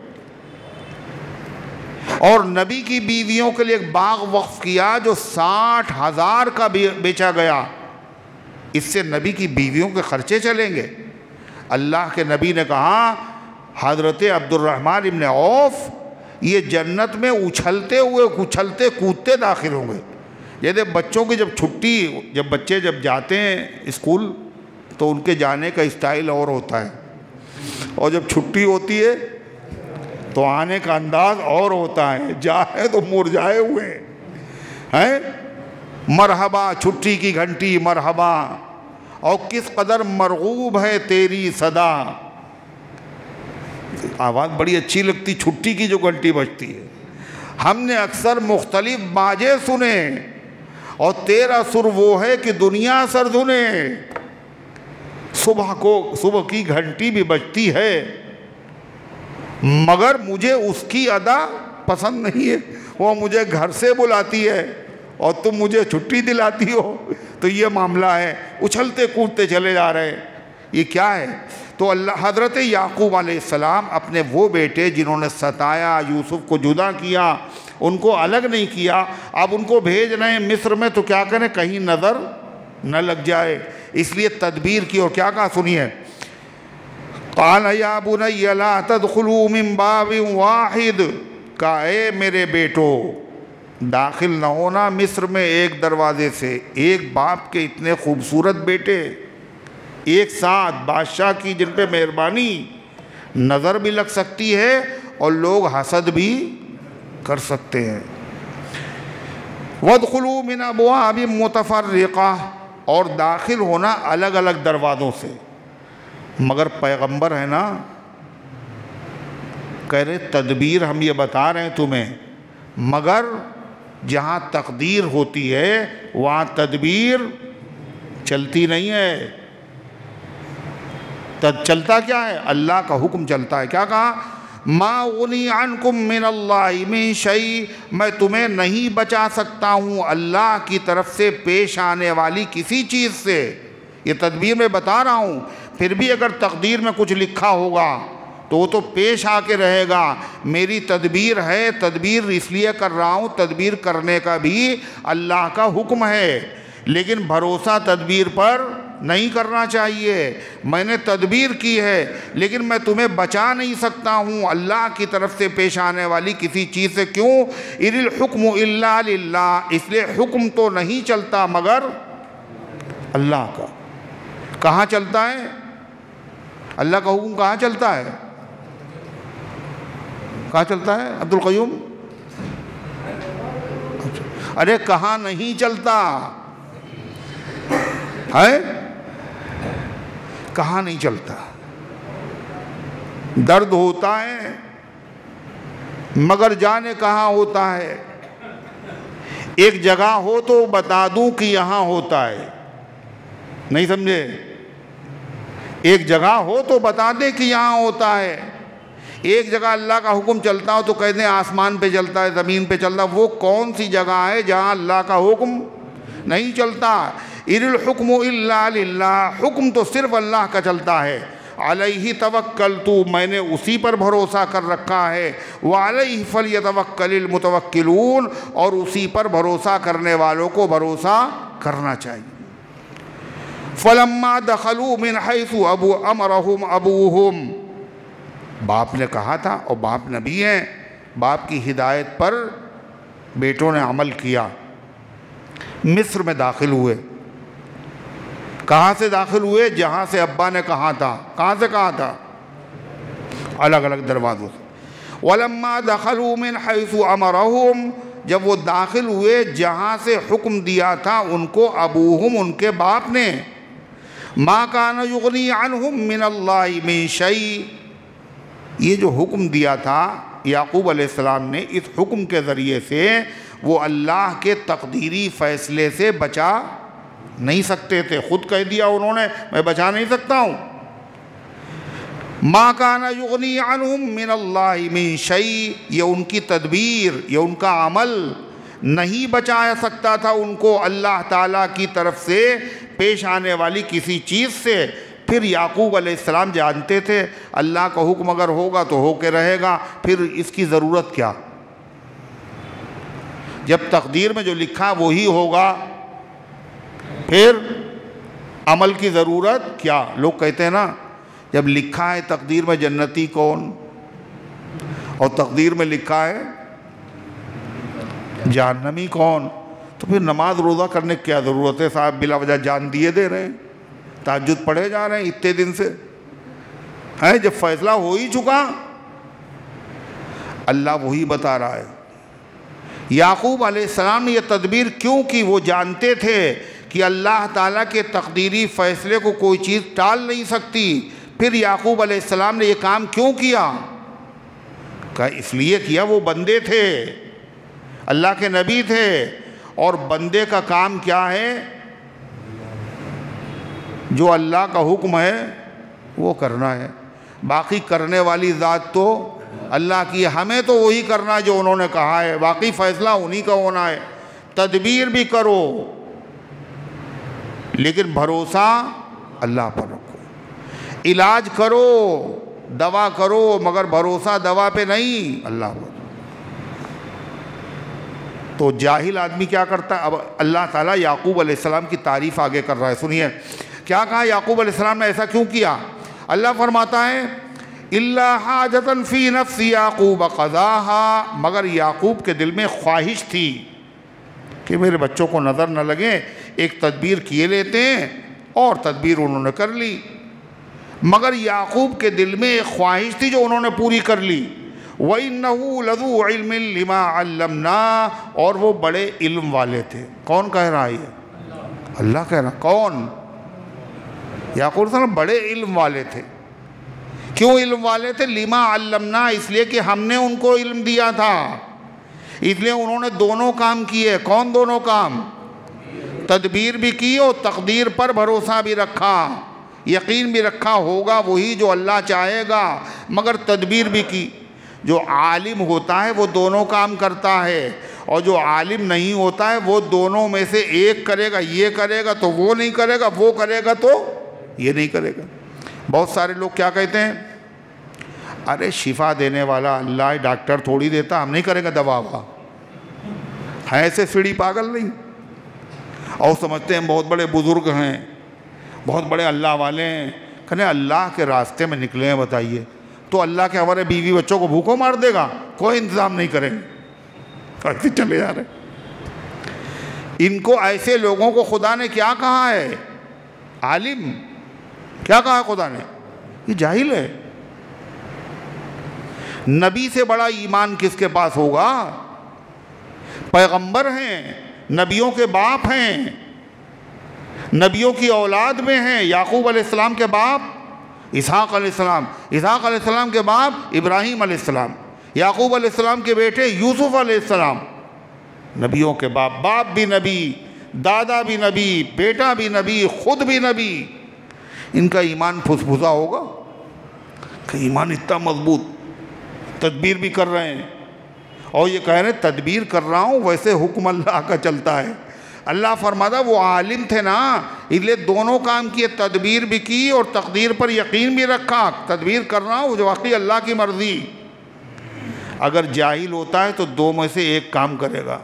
A: اور نبی کی بیویوں کے لیے ایک باغ وقف کیا جو 60,000 کا بیچا گیا، اس سے نبی کی بیویوں کے خرچے چلیں گے۔ اللہ کے نبی نے کہا حضرت عبد الرحمن ابن عوف یہ جنت میں اچھلتے کودتے داخل ہوں گے۔ جیسے بچوں کی جب چھٹی، جب بچے جاتے ہیں اسکول تو ان کے جانے کا اسٹائل اور ہوتا ہے، اور جب چھٹی ہوتی ہے تو آنے کا انداز اور ہوتا ہے، جائے تو مرجھائے ہوئے ہیں، مرحبا چھٹی کی گھنٹی مرحبا، اور کس قدر مرغوب ہے تیری صدا۔ آواز بڑی اچھی لگتی چھٹی کی جو گھنٹی بجتی ہے۔ ہم نے اکثر مختلف باجے سنے، اور تیرا سر وہ ہے کہ دنیا سر دھنے۔ صبح کی گھنٹی بھی بجتی ہے، مگر مجھے اس کی ادا پسند نہیں ہے، وہ مجھے گھر سے بلاتی ہے اور تم مجھے چھٹی دلاتی ہو، تو یہ معاملہ ہے، اچھلتے کودتے چلے جا رہے، یہ کیا ہے؟ تو حضرت یعقوب علیہ السلام اپنے وہ بیٹے جنہوں نے ستایا، یوسف کو جدا کیا، ان کو الگ نہیں کیا، اب ان کو بھیج رہے ہیں مصر میں، تو کیا کریں کہیں نظر نہ لگ جائے، اس لیے تدبیر کی۔ اور کیا کہا سنیے، قال یا بنی لا تدخلوا من باب واحد، کہا اے میرے بیٹو داخل نہ ہونا مصر میں ایک دروازے سے۔ ایک باپ کے اتنے خوبصورت بیٹے ایک ساتھ، بادشاہ کی جن پہ مہربانی، نظر بھی لگ سکتی ہے اور لوگ حسد بھی کر سکتے ہیں۔ وادخلوا من ابواب متفرقہ، اور داخل ہونا الگ الگ دروازوں سے۔ مگر پیغمبر ہے نا، کہہ رہے تدبیر ہم یہ بتا رہے ہیں تمہیں، مگر جہاں تقدیر ہوتی ہے وہاں تدبیر چلتی نہیں ہے۔ چلتا کیا ہے؟ اللہ کا حکم چلتا ہے۔ کیا کہا؟ ما اغنی عنکم من اللہ من شیء، میں تمہیں نہیں بچا سکتا ہوں اللہ کی طرف سے پیش آنے والی کسی چیز سے۔ یہ تدبیر میں بتا رہا ہوں، پھر بھی اگر تقدیر میں کچھ لکھا ہوگا تو وہ تو پیش آ کے رہے گا۔ میری تدبیر ہے، تدبیر اس لیے کر رہا ہوں، تدبیر کرنے کا بھی اللہ کا حکم ہے، لیکن بھروسہ تدبیر پر نہیں کرنا چاہیے۔ میں نے تدبیر کی ہے لیکن میں تمہیں بچا نہیں سکتا ہوں اللہ کی طرف سے پیش آنے والی کسی چیز سے۔ کیوں؟ اِنِ الْحُكْمُ إِلَّا لِلَّهِ، اس لیے حکم تو نہیں چلتا مگر اللہ کا۔ کہاں چلتا ہے اللہ کا حکم؟ کہاں چلتا ہے؟ کہاں چلتا ہے عبد القیوم؟ ارے کہاں نہیں چلتا ہے؟ کہاں نہیں چلتا؟ درد ہوتا ہے مگر جانے کہاں ہوتا ہے۔ ایک جگہ ہو تو بتا دوں کہ یہاں ہوتا ہے، نہیں سمجھے؟ ایک جگہ ہو تو بتا دیں کہ یہاں ہوتا ہے۔ ایک جگہ اللہ کا حکم چلتا ہو تو کہہ دیں آسمان پہ چلتا ہے، زمین پہ چلتا ہے۔ وہ کون سی جگہ ہے جہاں اللہ کا حکم نہیں چلتا؟ اِنِ الْحُكْمُ إِلَّا لِلَّهِ، حکم تو صرف اللہ کا چلتا ہے۔ علیہ توکلت، میں نے اسی پر بھروسہ کر رکھا ہے۔ وعلیہ فلیتوکل المتوکلون، اور اسی پر بھروسہ کرنے والوں کو بھروسہ کرنا چاہیے۔ فلما دخلوا من حیث امرهم ابوہم، باپ نے کہا تھا، اور باپ نبی ہیں، باپ کی ہدایت پر بیٹوں نے عمل کیا، مصر میں داخل ہوئے۔ کہاں سے داخل ہوئے؟ جہاں سے ابا نے کہا تھا۔ کہاں سے کہا تھا؟ الگ الگ دروازوں سے۔ وَلَمَّا دَخَلُوا مِنْ حَيْثُ أَمَرَهُمْ، جب وہ داخل ہوئے جہاں سے حکم دیا تھا ان کو، ابوہم ان کے باپ نے، مَا كَانَ يُغْنِي عَنْهُمْ مِنَ اللَّهِ مِنْ شَيْءٍ، یہ جو حکم دیا تھا یعقوب علیہ السلام نے، اس حکم کے ذریعے سے وہ اللہ کے تقدیری فیصلے سے بچا نہیں سکتے تھے۔ خود کہہ دیا انہوں نے میں بچا نہیں سکتا ہوں۔ مَا كَانَ يُغْنِي عَنْهُمْ مِنَ اللَّهِ مِنْ شَيْءٍ، یہ ان کی تدبیر، یہ ان کا عمل نہیں بچا سکتا تھا ان کو اللہ تعالیٰ کی طرف سے پیش آنے والی کسی چیز سے۔ پھر یعقوب علیہ السلام جانتے تھے اللہ کا حکم اگر ہوگا تو ہو کے رہے گا، پھر اس کی ضرورت کیا؟ جب تقدیر میں جو لکھا وہی ہوگا، پھر عمل کی ضرورت کیا؟ لوگ کہتے ہیں نا جب لکھا ہے تقدیر میں جنتی کون، اور تقدیر میں لکھا ہے جہنمی کون، تو پھر نماز روزہ کرنے کی کیا ضرورت ہے؟ صاحب بلا وجہ جان دیے دے رہے ہیں، تہجد پڑھے جا رہے ہیں اتنے دن سے، ہے جب فیصلہ ہو ہی چکا۔ اللہ وہی بتا رہا ہے۔ یعقوب علیہ السلام نے یہ تدبیر کیوں کی؟ وہ جانتے تھے کہ اللہ تعالیٰ کے تقدیری فیصلے کو کوئی چیز ٹال نہیں سکتی۔ پھر یعقوب علیہ السلام نے یہ کام کیوں کیا؟ کہا اس لیے کیا، وہ بندے تھے، اللہ کے نبی تھے، اور بندے کا کام کیا ہے؟ جو اللہ کا حکم ہے وہ کرنا ہے، باقی کرنے والی ذات تو اللہ کی، ہمیں تو وہی کرنا ہے جو انہوں نے کہا ہے، باقی فیصلہ انہی کا ہونا ہے۔ تدبیر بھی کرو لیکن بھروسہ اللہ پر رکھو، علاج کرو، دوا کرو، مگر بھروسہ دوا پہ نہیں، اللہ پر۔ تو جاہل آدمی کیا کرتا ہے؟ اب اللہ تعالیٰ یعقوب علیہ السلام کی تعریف آگے کر رہا ہے، سنیے کیا کہا یعقوب علیہ السلام نے ایسا کیوں کیا؟ اللہ فرماتا ہے إِلَّا حَاجَةً فِي نَفْسِ يَعْقُوبَ قَضَاهَا، مگر یعقوب کے دل میں خواہش تھی کہ میرے بچوں کو نظر نہ لگے، ایک تدبیر کیے لیتے ہیں، اور تدبیر انہوں نے کر لی، مگر یعقوب کے دل میں ایک خواہش تھی جو انہوں نے پوری کر لی۔ وَإِنَّهُ لَذُو عِلْمٍ لِمَا عَلَّمْنَا، اور وہ بڑے علم والے تھے۔ کون کہہ رہا ہے؟ اللہ کہہ رہا۔ کون؟ یعقوب صلی اللہ علیہ وسلم بڑے علم والے تھے۔ کیوں علم والے تھے؟ لِمَا عَلَّمْنَا، اس لیے کہ ہم نے ان کو علم دیا تھا، اس لیے انہوں نے دونوں کام کیے۔ کون دونوں کام؟ تدبیر بھی کی اور تقدیر پر بھروسہ بھی رکھا، یقین بھی رکھا ہوگا وہی جو اللہ چاہے گا، مگر تدبیر بھی کی۔ جو عالم ہوتا ہے وہ دونوں کام کرتا ہے، اور جو عالم نہیں ہوتا ہے وہ دونوں میں سے ایک کرے گا، یہ کرے گا تو وہ نہیں کرے گا، وہ کرے گا تو یہ نہیں کرے گا۔ بہت سارے لوگ کیا کہتے ہیں؟ ارے شفا دینے والا اللہ ہے، ڈاکٹر تھوڑی دیتا، ہم نہیں کریں گے دوا ہوا، ہے ایسے سیڑھی پاگل نہیں، اور سمجھتے ہیں بہت بڑے بزرگ ہیں، بہت بڑے اللہ والے ہیں، کہنے اللہ کے راستے میں نکلے ہیں، بتائیے تو اللہ کے ہمارے بیوی بچوں کو بھوکوں مار دے گا؟ کوئی انتظام نہیں کریں گے، ایسے چلے جا رہے۔ ان کو ایسے لوگوں کو خدا نے کیا کہا ہے؟ عالم۔ کیا کہا ہے خدا نے؟ یہ جاہل ہے۔ نبی سے بڑا ایمان کس کے پاس ہوگا؟ پیغمبر ہیں، نبیوں کے باپ ہیں، نبیوں کی اولاد میں ہیں۔ یعقوب علیہ السلام کے باپ اسحاق علیہ السلام، اسحاق علیہ السلام کے باپ ابراہیم علیہ السلام، یعقوب علیہ السلام کے بیٹے یوسف علیہ السلام، نبیوں کے باپ، باپ بھی نبی، دادا بھی نبی، بیٹا بھی نبی، خود بھی نبی۔ ان کا ایمان پھسپھسا ہوگا کہ ایمان اتنا مضبوط، تدبیر بھی کر رہے ہیں، اور یہ کہہ رہے ہیں تدبیر کر رہا ہوں، ویسے حکم اللہ کا چلتا ہے۔ اللہ فرماتا وہ عالم تھے نا، اس لیے دونوں کام کیے، تدبیر بھی کی اور تقدیر پر یقین بھی رکھا۔ تدبیر کر رہا ہوں جو واقعی اللہ کی مرضی۔ اگر جاہل ہوتا ہے تو دو میں سے ایک کام کرے گا۔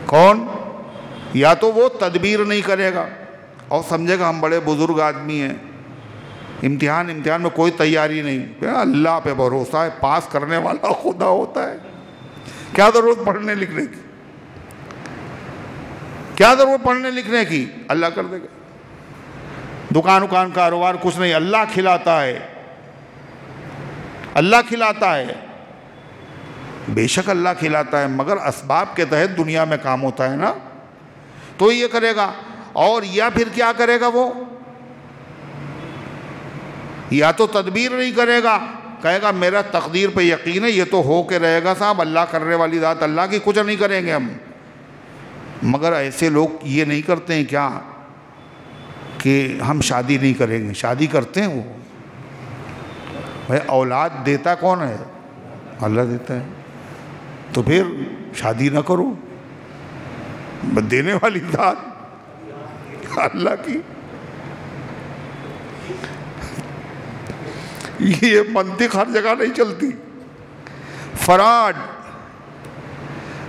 A: کون؟ یا تو وہ تدبیر نہیں کرے گا اور سمجھے گا ہم بڑے بزرگ آدمی ہیں، امتحان میں کوئی تیاری نہیں، اللہ پہ بھروسہ ہے، پاس کرنے والا خدا ہوتا ہے، کیا ضرورت پڑھنے لکھنے کی، کیا ضرورت پڑھنے لکھنے کی، اللہ کر دے گا۔ دکان کاروبار کچھ نہیں، اللہ کھلاتا ہے، اللہ کھلاتا ہے، بے شک اللہ کھلاتا ہے، مگر اسباب کے تحت دنیا میں کام ہوتا ہے نا، تو یہ کرے گا۔ اور یا پھر کیا کرے گا وہ، یا تو تدبیر نہیں کرے گا، کہے گا میرا تقدیر پہ یقین ہے، یہ تو ہو کے رہے گا صاحب، اللہ کرنے والی ذات اللہ کی، کچھ نہیں کریں گے ہم۔ مگر ایسے لوگ یہ نہیں کرتے ہیں کیا کہ ہم شادی نہیں کریں گے، شادی کرتے ہیں وہ، بھائی اولاد دیتا کون ہے؟ اللہ دیتا ہے، تو پھر شادی نہ کرو، دینے والی ذات اللہ کی۔ یہ منطق ہر جگہ نہیں چلتی، فراڈ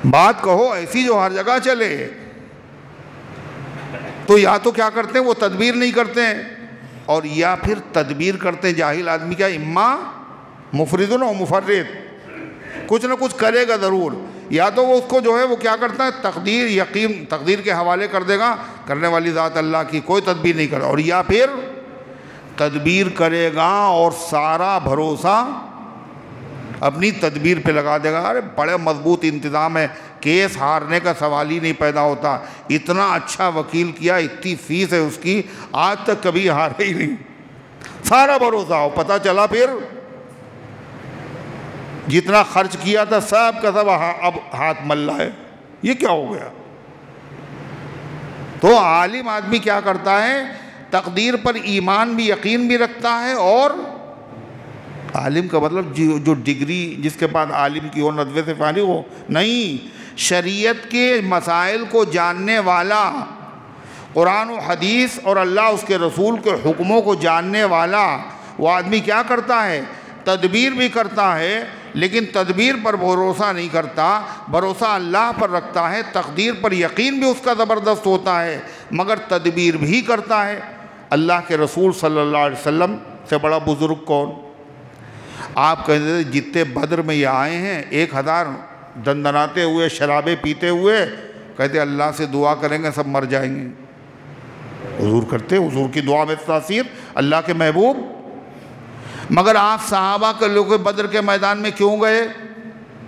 A: بات کہو ایسی جو ہر جگہ چلے۔ تو یا تو کیا کرتے ہیں وہ تدبیر نہیں کرتے ہیں، اور یا پھر تدبیر کرتے ہیں جاہل آدمی، کیا اما مفردن و مفرد، کچھ نہ کچھ کرے گا ضرور، یا تو وہ اس کو جو ہے وہ کیا کرتا ہے تقدیر یقین تقدیر کے حوالے کر دے گا، کرنے والی ذات اللہ کی، کوئی تدبیر نہیں کرے، اور یا پھر تدبیر کرے گا اور سارا بھروسہ اپنی تدبیر پہ لگا دے گا، ارے بڑے مضبوط انتظام ہے، کیس ہارنے کا سوال ہی نہیں پیدا ہوتا، اتنا اچھا وکیل کیا، اتنی فیس ہے اس کی، آج تک کبھی ہارے ہی نہیں، سارا بھروسہ ہو، پتہ چلا پھر جتنا خرچ کیا تھا سب کا سب اب ہاتھ ملا ہے، یہ کیا ہو گیا؟ تو عالم آدمی کیا کرتا ہے، تقدیر پر ایمان بھی یقین بھی رکھتا ہے، اور عالم کا مطلب جو ڈگری جس کے بعد عالم کی ہو، ندوے سے فارغ ہو نہیں، شریعت کے مسائل کو جاننے والا، قرآن و حدیث اور اللہ اس کے رسول کے حکموں کو جاننے والا، وہ آدمی کیا کرتا ہے، تدبیر بھی کرتا ہے، لیکن تدبیر پر بھروسہ نہیں کرتا، بھروسہ اللہ پر رکھتا ہے، تقدیر پر یقین بھی اس کا زبردست ہوتا ہے، مگر تدبیر بھی کرتا ہے۔ اللہ کے رسول صلی اللہ علیہ وسلم سے بڑا بزرگ کون؟ آپ کہتے تھے جتنے بدر میں یہ آئے ہیں 1000 دندناتے ہوئے، شرابیں پیتے ہوئے، کہتے اللہ سے دعا کریں گے سب مر جائیں گے، حضور کرتے، حضور کی دعا میں تاثیر، اللہ کے محبوب۔ مگر آپ صحابہ کے لوگ بدر کے میدان میں کیوں گئے؟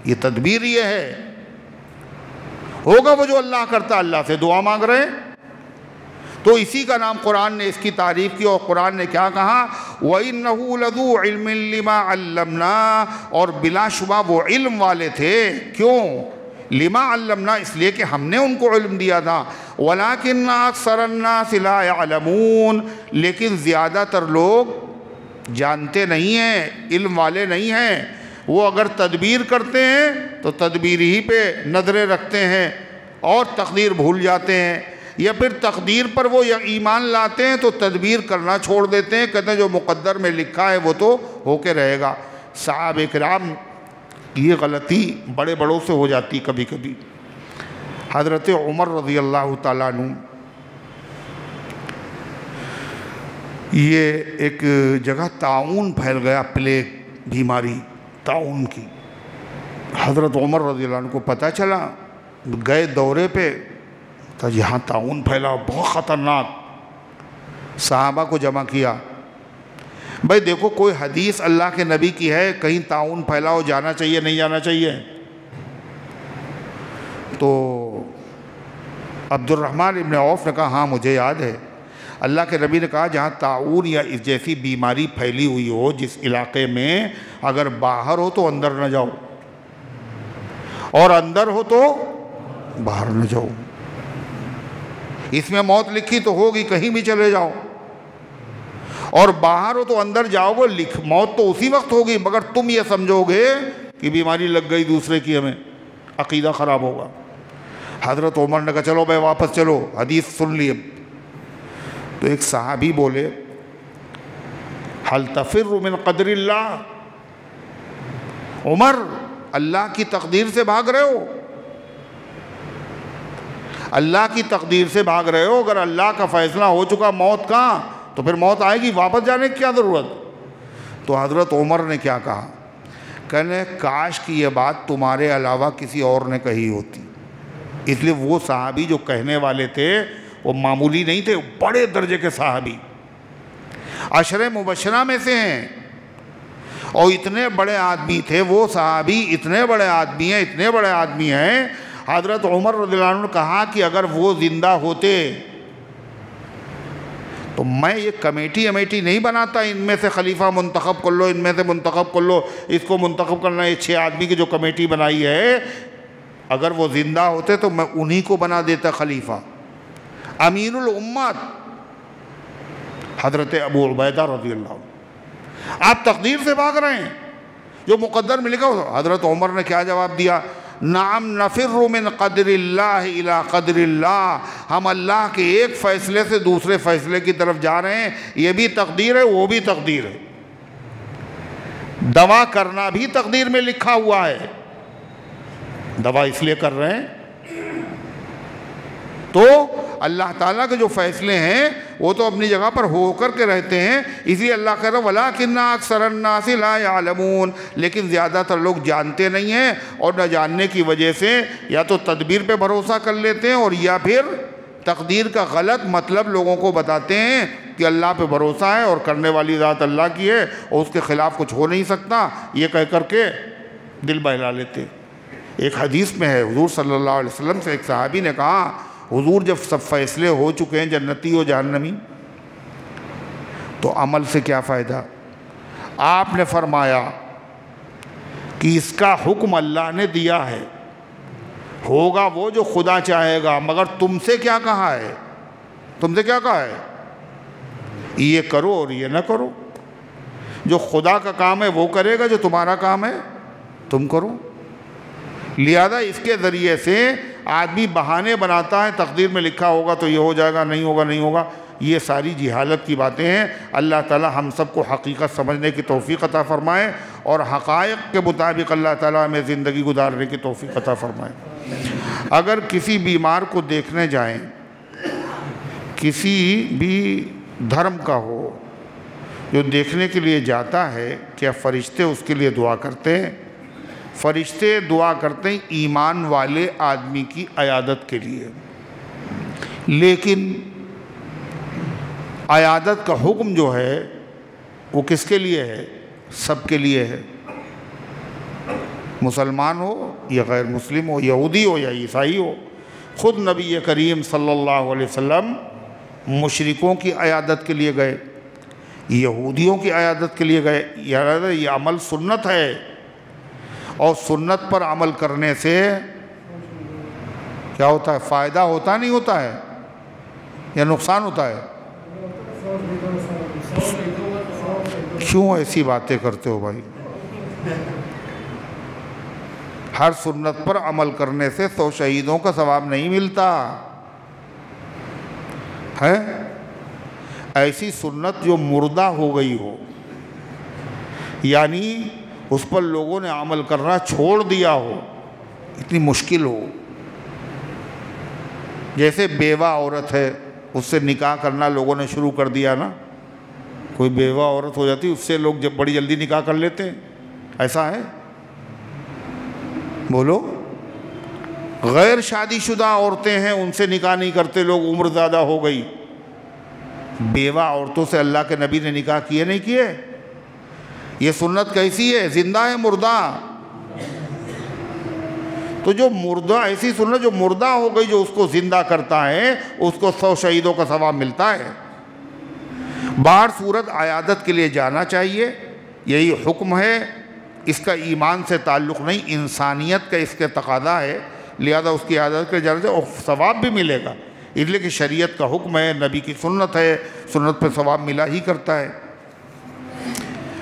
A: یہ تدبیر یہ ہے، ہوگا وہ جو اللہ کرتا، اللہ سے دعا مانگ رہے، تو اسی کا نام قرآن نے اس کی تعریف کی، اور قرآن نے کیا کہا، وَإِنَّهُ لَذُو عِلْمٍ لِمَا عَلَّمْنَا، اور بلا شبہ وہ علم والے تھے، کیوں؟ لما علمنا، اس لیے کہ ہم نے ان کو علم دیا تھا، وَلَكِنَّ أَكْثَرَ النَّاسِ لَا يَعْلَمُونَ، لیکن زیادہ تر لوگ جانتے نہیں ہیں، علم والے نہیں ہیں، وہ اگر تدبیر کرتے ہیں تو تدبیر ہی پہ نظریں رکھتے ہیں اور تقدیر بھول جاتے ہیں، یا پھر تقدیر پر وہ ایمان لاتے ہیں تو تدبیر کرنا چھوڑ دیتے ہیں، کہتے ہیں جو مقدر میں لکھا ہے وہ تو ہو کے رہے گا۔ صحابہ کرام یہ غلطی بڑے بڑوں سے ہو جاتی کبھی کبھی۔ حضرت عمر رضی اللہ تعالیٰ عنہ، یہ ایک جگہ طاعون پھیل گیا، پلیگ بیماری طاعون کی، حضرت عمر رضی اللہ عنہ کو پتہ چلا، گئے دورے پہ، تو یہاں طاعون پھیلا بہت خطرناک، صحابہ کو جمع کیا، بھائی دیکھو کوئی حدیث اللہ کے نبی کی ہے کہیں طاعون پھیلا ہو، جانا چاہیے نہیں جانا چاہیے؟ تو عبد الرحمن ابن عوف نے کہا ہاں مجھے یاد ہے، اللہ کے نبی نے کہا جہاں طاعون یا اس جیسی بیماری پھیلی ہوئی ہو جس علاقے میں، اگر باہر ہو تو اندر نہ جاؤ، اور اندر ہو تو باہر نہ جاؤ، اس میں موت لکھی تو ہوگی، کہیں بھی چلے جاؤ، اور باہر ہو تو اندر جاؤ گے، موت تو اسی وقت ہوگی، مگر تم یہ سمجھو گے کہ بیماری لگ گئی دوسرے کی، ہمیں عقیدہ خراب ہوگا۔ حضرت عمر نے کہا چلو بھائی واپس چلو، حدیث سن لیے۔ تو ایک صحابی بولے حل تفر من قدر اللہ، عمر اللہ کی تقدیر سے بھاگ رہے ہو، اللہ کی تقدیر سے بھاگ رہے ہو، اگر اللہ کا فیصلہ ہو چکا موت کا تو پھر موت آئے گی، واپس جانے کی کیا ضرورت؟ تو حضرت عمر نے کیا کہا؟ کہنے کاش کی یہ بات تمہارے علاوہ کسی اور نے کہی ہوتی۔ اس لیے وہ صحابی جو کہنے والے تھے وہ معمولی نہیں تھے، بڑے درجے کے صحابی، عشرہ مبشرہ میں سے ہیں، اور اتنے بڑے آدمی تھے وہ صحابی، اتنے بڑے آدمی ہیں۔ حضرت عمر رضی اللہ عنہ نے کہا کہ اگر وہ زندہ ہوتے تو میں یہ کمیٹی نہیں بناتا، ان میں سے خلیفہ منتخب کر لو، ان میں سے منتخب کر لو، اس کو منتخب کرنا، یہ 6 آدمی کی جو کمیٹی بنائی ہے، اگر وہ زندہ ہوتے تو میں انہی کو بنا دیتا خلیفہ۔ امین الامت حضرت ابو عبیدہ رضی اللہ عنہ، آپ تقدیر سے بھاگ رہے ہیں، جو مقدر میں لکھا ہو۔ حضرت عمر نے کیا جواب دیا؟ نعم نفر من قدر اللہ الى قدر اللہ، ہم اللہ کے ایک فیصلے سے دوسرے فیصلے کی طرف جا رہے ہیں، یہ بھی تقدیر ہے، وہ بھی تقدیر ہے۔ دوا کرنا بھی تقدیر میں لکھا ہوا ہے، دوا اس لیے کر رہے ہیں تو اللہ تعالیٰ کے جو فیصلے ہیں وہ تو اپنی جگہ پر ہو کر کے رہتے ہیں، اس لیے اللہ کہہ رہا ہے وَلَٰكِنَّ أَكْثَرَ النَّاسِ لَا يَعْلَمُونَ، لیکن زیادہ تر لوگ جانتے نہیں ہیں، اور نہ جاننے کی وجہ سے یا تو تدبیر پہ بھروسہ کر لیتے ہیں، اور یا پھر تقدیر کا غلط مطلب لوگوں کو بتاتے ہیں کہ اللہ پہ بھروسہ ہے اور کرنے والی ذات اللہ کی ہے اور اس کے خلاف کچھ ہو نہیں سکتا، یہ کہہ کر کے دل بہلا لیتے۔ ایک حدیث میں ہے حضور صلی اللہ علیہ وسلم سے ایک صحابی نے کہا حضور جب سب فیصلے ہو چکے ہیں جنتی و جہنمی تو عمل سے کیا فائدہ؟ آپ نے فرمایا کہ اس کا حکم اللہ نے دیا ہے، ہوگا وہ جو خدا چاہے گا، مگر تم سے کیا کہا ہے؟ تم سے کیا کہا ہے؟ یہ کرو اور یہ نہ کرو۔ جو خدا کا کام ہے وہ کرے گا، جو تمہارا کام ہے تم کرو۔ لہذا اس کے ذریعے سے آدمی بہانے بناتا ہے، تقدیر میں لکھا ہوگا تو یہ ہو جائے گا، نہیں ہوگا، یہ ساری جہالت کی باتیں ہیں۔ اللہ تعالی ہم سب کو حقیقت سمجھنے کی توفیق عطا فرمائے اور حقائق کے مطابق اللہ تعالی ہمیں زندگی گزارنے کی توفیق عطا فرمائے۔ اگر کسی بیمار کو دیکھنے جائیں، کسی بھی دھرم کا ہو، جو دیکھنے کے لیے جاتا ہے، کیا فرشتے اس کے لیے دعا کرتے ہیں؟ فرشتے دعا کرتے ہیں ایمان والے آدمی کی عیادت کے لیے، لیکن عیادت کا حکم جو ہے وہ کس کے لیے ہے؟ سب کے لیے ہے، مسلمان ہو یا غیر مسلم ہو، یہودی ہو یا عیسائی ہو۔ خود نبی کریم صلی اللہ علیہ وسلم مشرکوں کی عیادت کے لیے گئے، یہودیوں کی عیادت کے لیے گئے۔ یہ عمل سنت ہے، اور سنت پر عمل کرنے سے کیا ہوتا ہے؟ فائدہ ہوتا نہیں ہوتا ہے یا نقصان ہوتا ہے؟ کیوں ایسی باتیں کرتے ہو بھائی؟ ہر سنت پر عمل کرنے سے 100 شہیدوں کا ثواب نہیں ملتا ہے۔ ایسی سنت جو مردہ ہو گئی ہو، یعنی اس پر لوگوں نے عمل کرنا چھوڑ دیا ہو، اتنی مشکل ہو، جیسے بیوہ عورت ہے، اس سے نکاح کرنا لوگوں نے شروع کر دیا نا، کوئی بیوہ عورت ہو جاتی اس سے لوگ بڑی جلدی نکاح کر لیتے ہیں، ایسا ہے؟ بولو۔ غیر شادی شدہ عورتیں ہیں، ان سے نکاح نہیں کرتے لوگ، عمر زیادہ ہو گئی۔ بیوہ عورتوں سے اللہ کے نبی نے نکاح کیے نہیں کیے؟ یہ سنت کیسی ہے؟ زندہ ہے مردہ؟ تو جو مردہ، ایسی سنت جو مردہ ہو گئی، جو اس کو زندہ کرتا ہے اس کو 100 شہیدوں کا ثواب ملتا ہے۔ باہر صورت عیادت کے لیے جانا چاہیے، یہی حکم ہے، اس کا ایمان سے تعلق نہیں، انسانیت کا اس کے تقاضا ہے، لہذا اس کی عیادت کے لیے جانا چاہیے اور ثواب بھی ملے گا، اس لیے کہ شریعت کا حکم ہے، نبی کی سنت ہے، سنت پہ ثواب ملا ہی کرتا ہے۔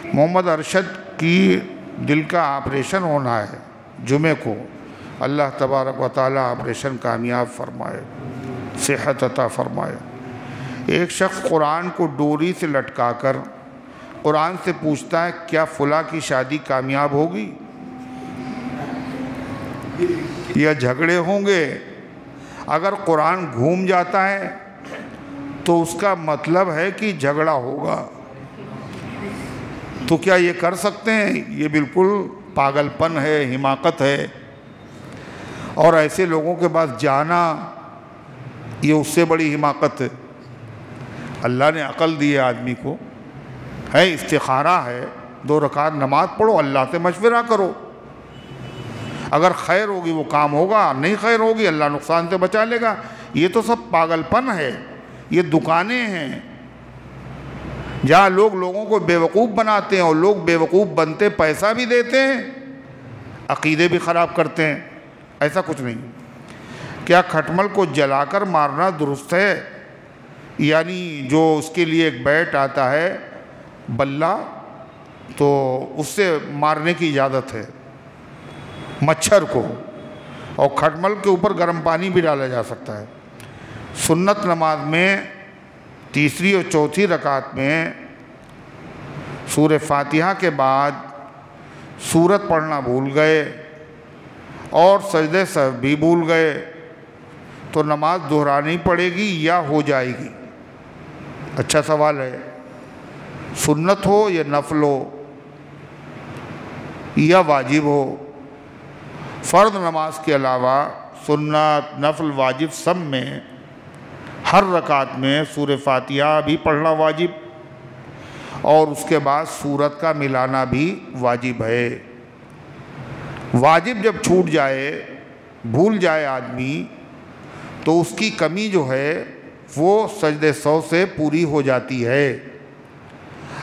A: محمد ارشد کی دل کا آپریشن ہونا ہے جمعے کو، اللہ تبارک و تعالیٰ آپریشن کامیاب فرمائے، صحت عطا فرمائے۔ ایک شخص قرآن کو ڈوری سے لٹکا کر قرآن سے پوچھتا ہے کیا فلاں کی شادی کامیاب ہوگی یا جھگڑے ہوں گے؟ اگر قرآن گھوم جاتا ہے تو اس کا مطلب ہے کہ جھگڑا ہوگا۔ تو کیا یہ کر سکتے ہیں؟ یہ بالکل پاگل پن ہے، حماقت ہے، اور ایسے لوگوں کے پاس جانا یہ اس سے بڑی حماقت ہے۔ اللہ نے عقل دی ہے آدمی کو، ہے استخارہ ہے، 2 رکعت نماز پڑھو، اللہ سے مشورہ کرو، اگر خیر ہوگی وہ کام ہوگا، نہیں خیر ہوگی اللہ نقصان سے بچا لے گا۔ یہ تو سب پاگل پن ہے، یہ دکانیں ہیں جہاں لوگ لوگوں کو بیوقوف بناتے ہیں، اور لوگ بیوقوف بنتے پیسہ بھی دیتے ہیں، عقیدے بھی خراب کرتے ہیں۔ ایسا کچھ نہیں۔ کیا کھٹمل کو جلا کر مارنا درست ہے؟ یعنی جو اس کے لیے ایک بیٹ آتا ہے بلہ، تو اس سے مارنے کی اجازت ہے مچھر کو، اور کھٹمل کے اوپر گرم پانی بھی ڈالا جا سکتا ہے۔ سنت نماز میں تیسری اور چوتھی رکعت میں سورہ فاتحہ کے بعد سورت پڑھنا بھول گئے اور سجدے سہو بھی بھول گئے تو نماز دہرانی پڑے گی یا ہو جائے گی؟ اچھا سوال ہے۔ سنت ہو یا نفل ہو یا واجب ہو، فرض نماز کے علاوہ سنت، نفل، واجب سب میں ہر رکعت میں سورہ فاتحہ بھی پڑھنا واجب، اور اس کے بعد سورت کا ملانا بھی واجب ہے۔ واجب جب چھوٹ جائے، بھول جائے آدمی، تو اس کی کمی جو ہے وہ سجدے سہو سے پوری ہو جاتی ہے۔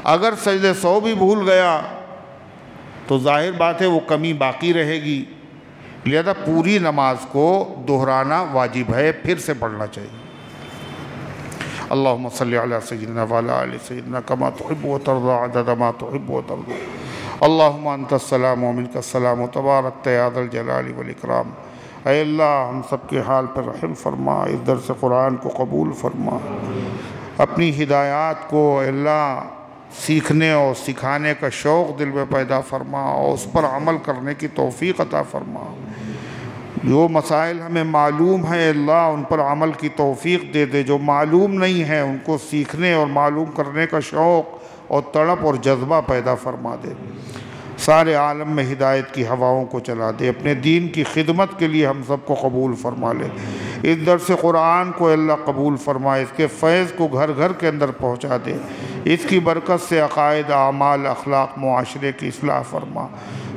A: اگر سجدے سہو بھی بھول گیا تو ظاہر بات ہے وہ کمی باقی رہے گی، لہذا پوری نماز کو دہرانا واجب ہے، پھر سے پڑھنا چاہیے۔ اللہم صلی علی سیدنا وعلی آل سیدنا کما تحب و ترضی عدد ما تحب و ترضی۔ اللہم انت السلام و منک السلام تبارکت یا ذا الجلال والاکرام۔ اے اللہ ہم سب کے حال پر رحم فرما، اس درس قرآن کو قبول فرما، اپنی ہدایات کو اے اللہ سیکھنے اور سکھانے کا شوق دل میں پیدا فرما، اور اس پر عمل کرنے کی توفیق عطا فرما۔ جو مسائل ہمیں معلوم ہیں اللہ ان پر عمل کی توفیق دے دے، جو معلوم نہیں ہیں ان کو سیکھنے اور معلوم کرنے کا شوق اور تڑپ اور جذبہ پیدا فرما دے۔ سارے عالم میں ہدایت کی ہواؤں کو چلا دے، اپنے دین کی خدمت کے لیے ہم سب کو قبول فرما لے۔ اس درس قرآن کو اللہ قبول فرما، اس کے فیض کو گھر گھر کے اندر پہنچا دے، اس کی برکت سے عقائد، اعمال، اخلاق، معاشرے کی اصلاح فرما۔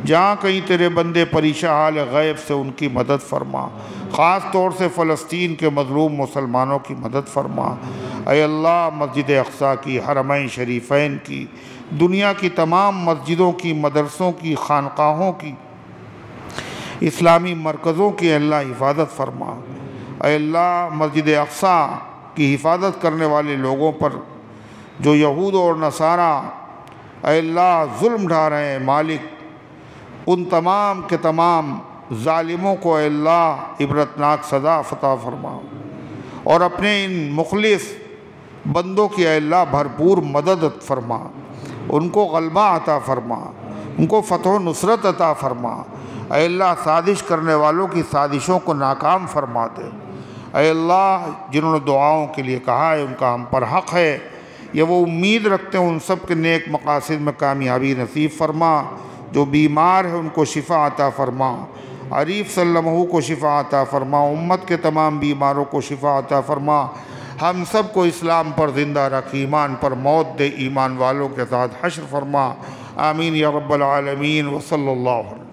A: جہاں کہیں تیرے بندے پریشان حال غیب سے ان کی مدد فرما، خاص طور سے فلسطین کے مظلوم مسلمانوں کی مدد فرما۔ اے اللہ مسجد اقصیٰ کی، حرمین شریفین کی، دنیا کی تمام مسجدوں کی، مدرسوں کی، خانقاہوں کی، اسلامی مرکزوں کی اللہ حفاظت فرما۔ اے اللہ مسجد اقصیٰ کی حفاظت کرنے والے لوگوں پر جو یہود اور نصارہ اے اللہ ظلم ڈھا رہے ہیں، مالک ان تمام کے تمام ظالموں کو اے اللہ عبرتناک سزا عطا فرما، اور اپنے ان مخلص بندوں کی اے اللہ بھرپور مدد فرما، ان کو غلبہ عطا فرما، ان کو فتح و نصرت عطا فرما۔ اے اللہ سازش کرنے والوں کی سازشوں کو ناکام فرما دے۔ اے اللہ جنہوں نے دعاؤں کے لیے کہا ہے ان کا ہم پر حق ہے، یہ وہ امید رکھتے ہیں، ان سب کے نیک مقاصد میں کامیابی نصیب فرما۔ جو بیمار ہے ان کو شفا عطا فرما، عریف صلی اللہ علیہ وسلم کو شفا عطا فرما، امت کے تمام بیماروں کو شفا عطا فرما۔ ہم سب کو اسلام پر زندہ رکھ، ایمان پر موت دے، ایمان والوں کے ساتھ حشر فرما۔ آمین یا رب العالمین، وصلی اللہ علیہ وسلم۔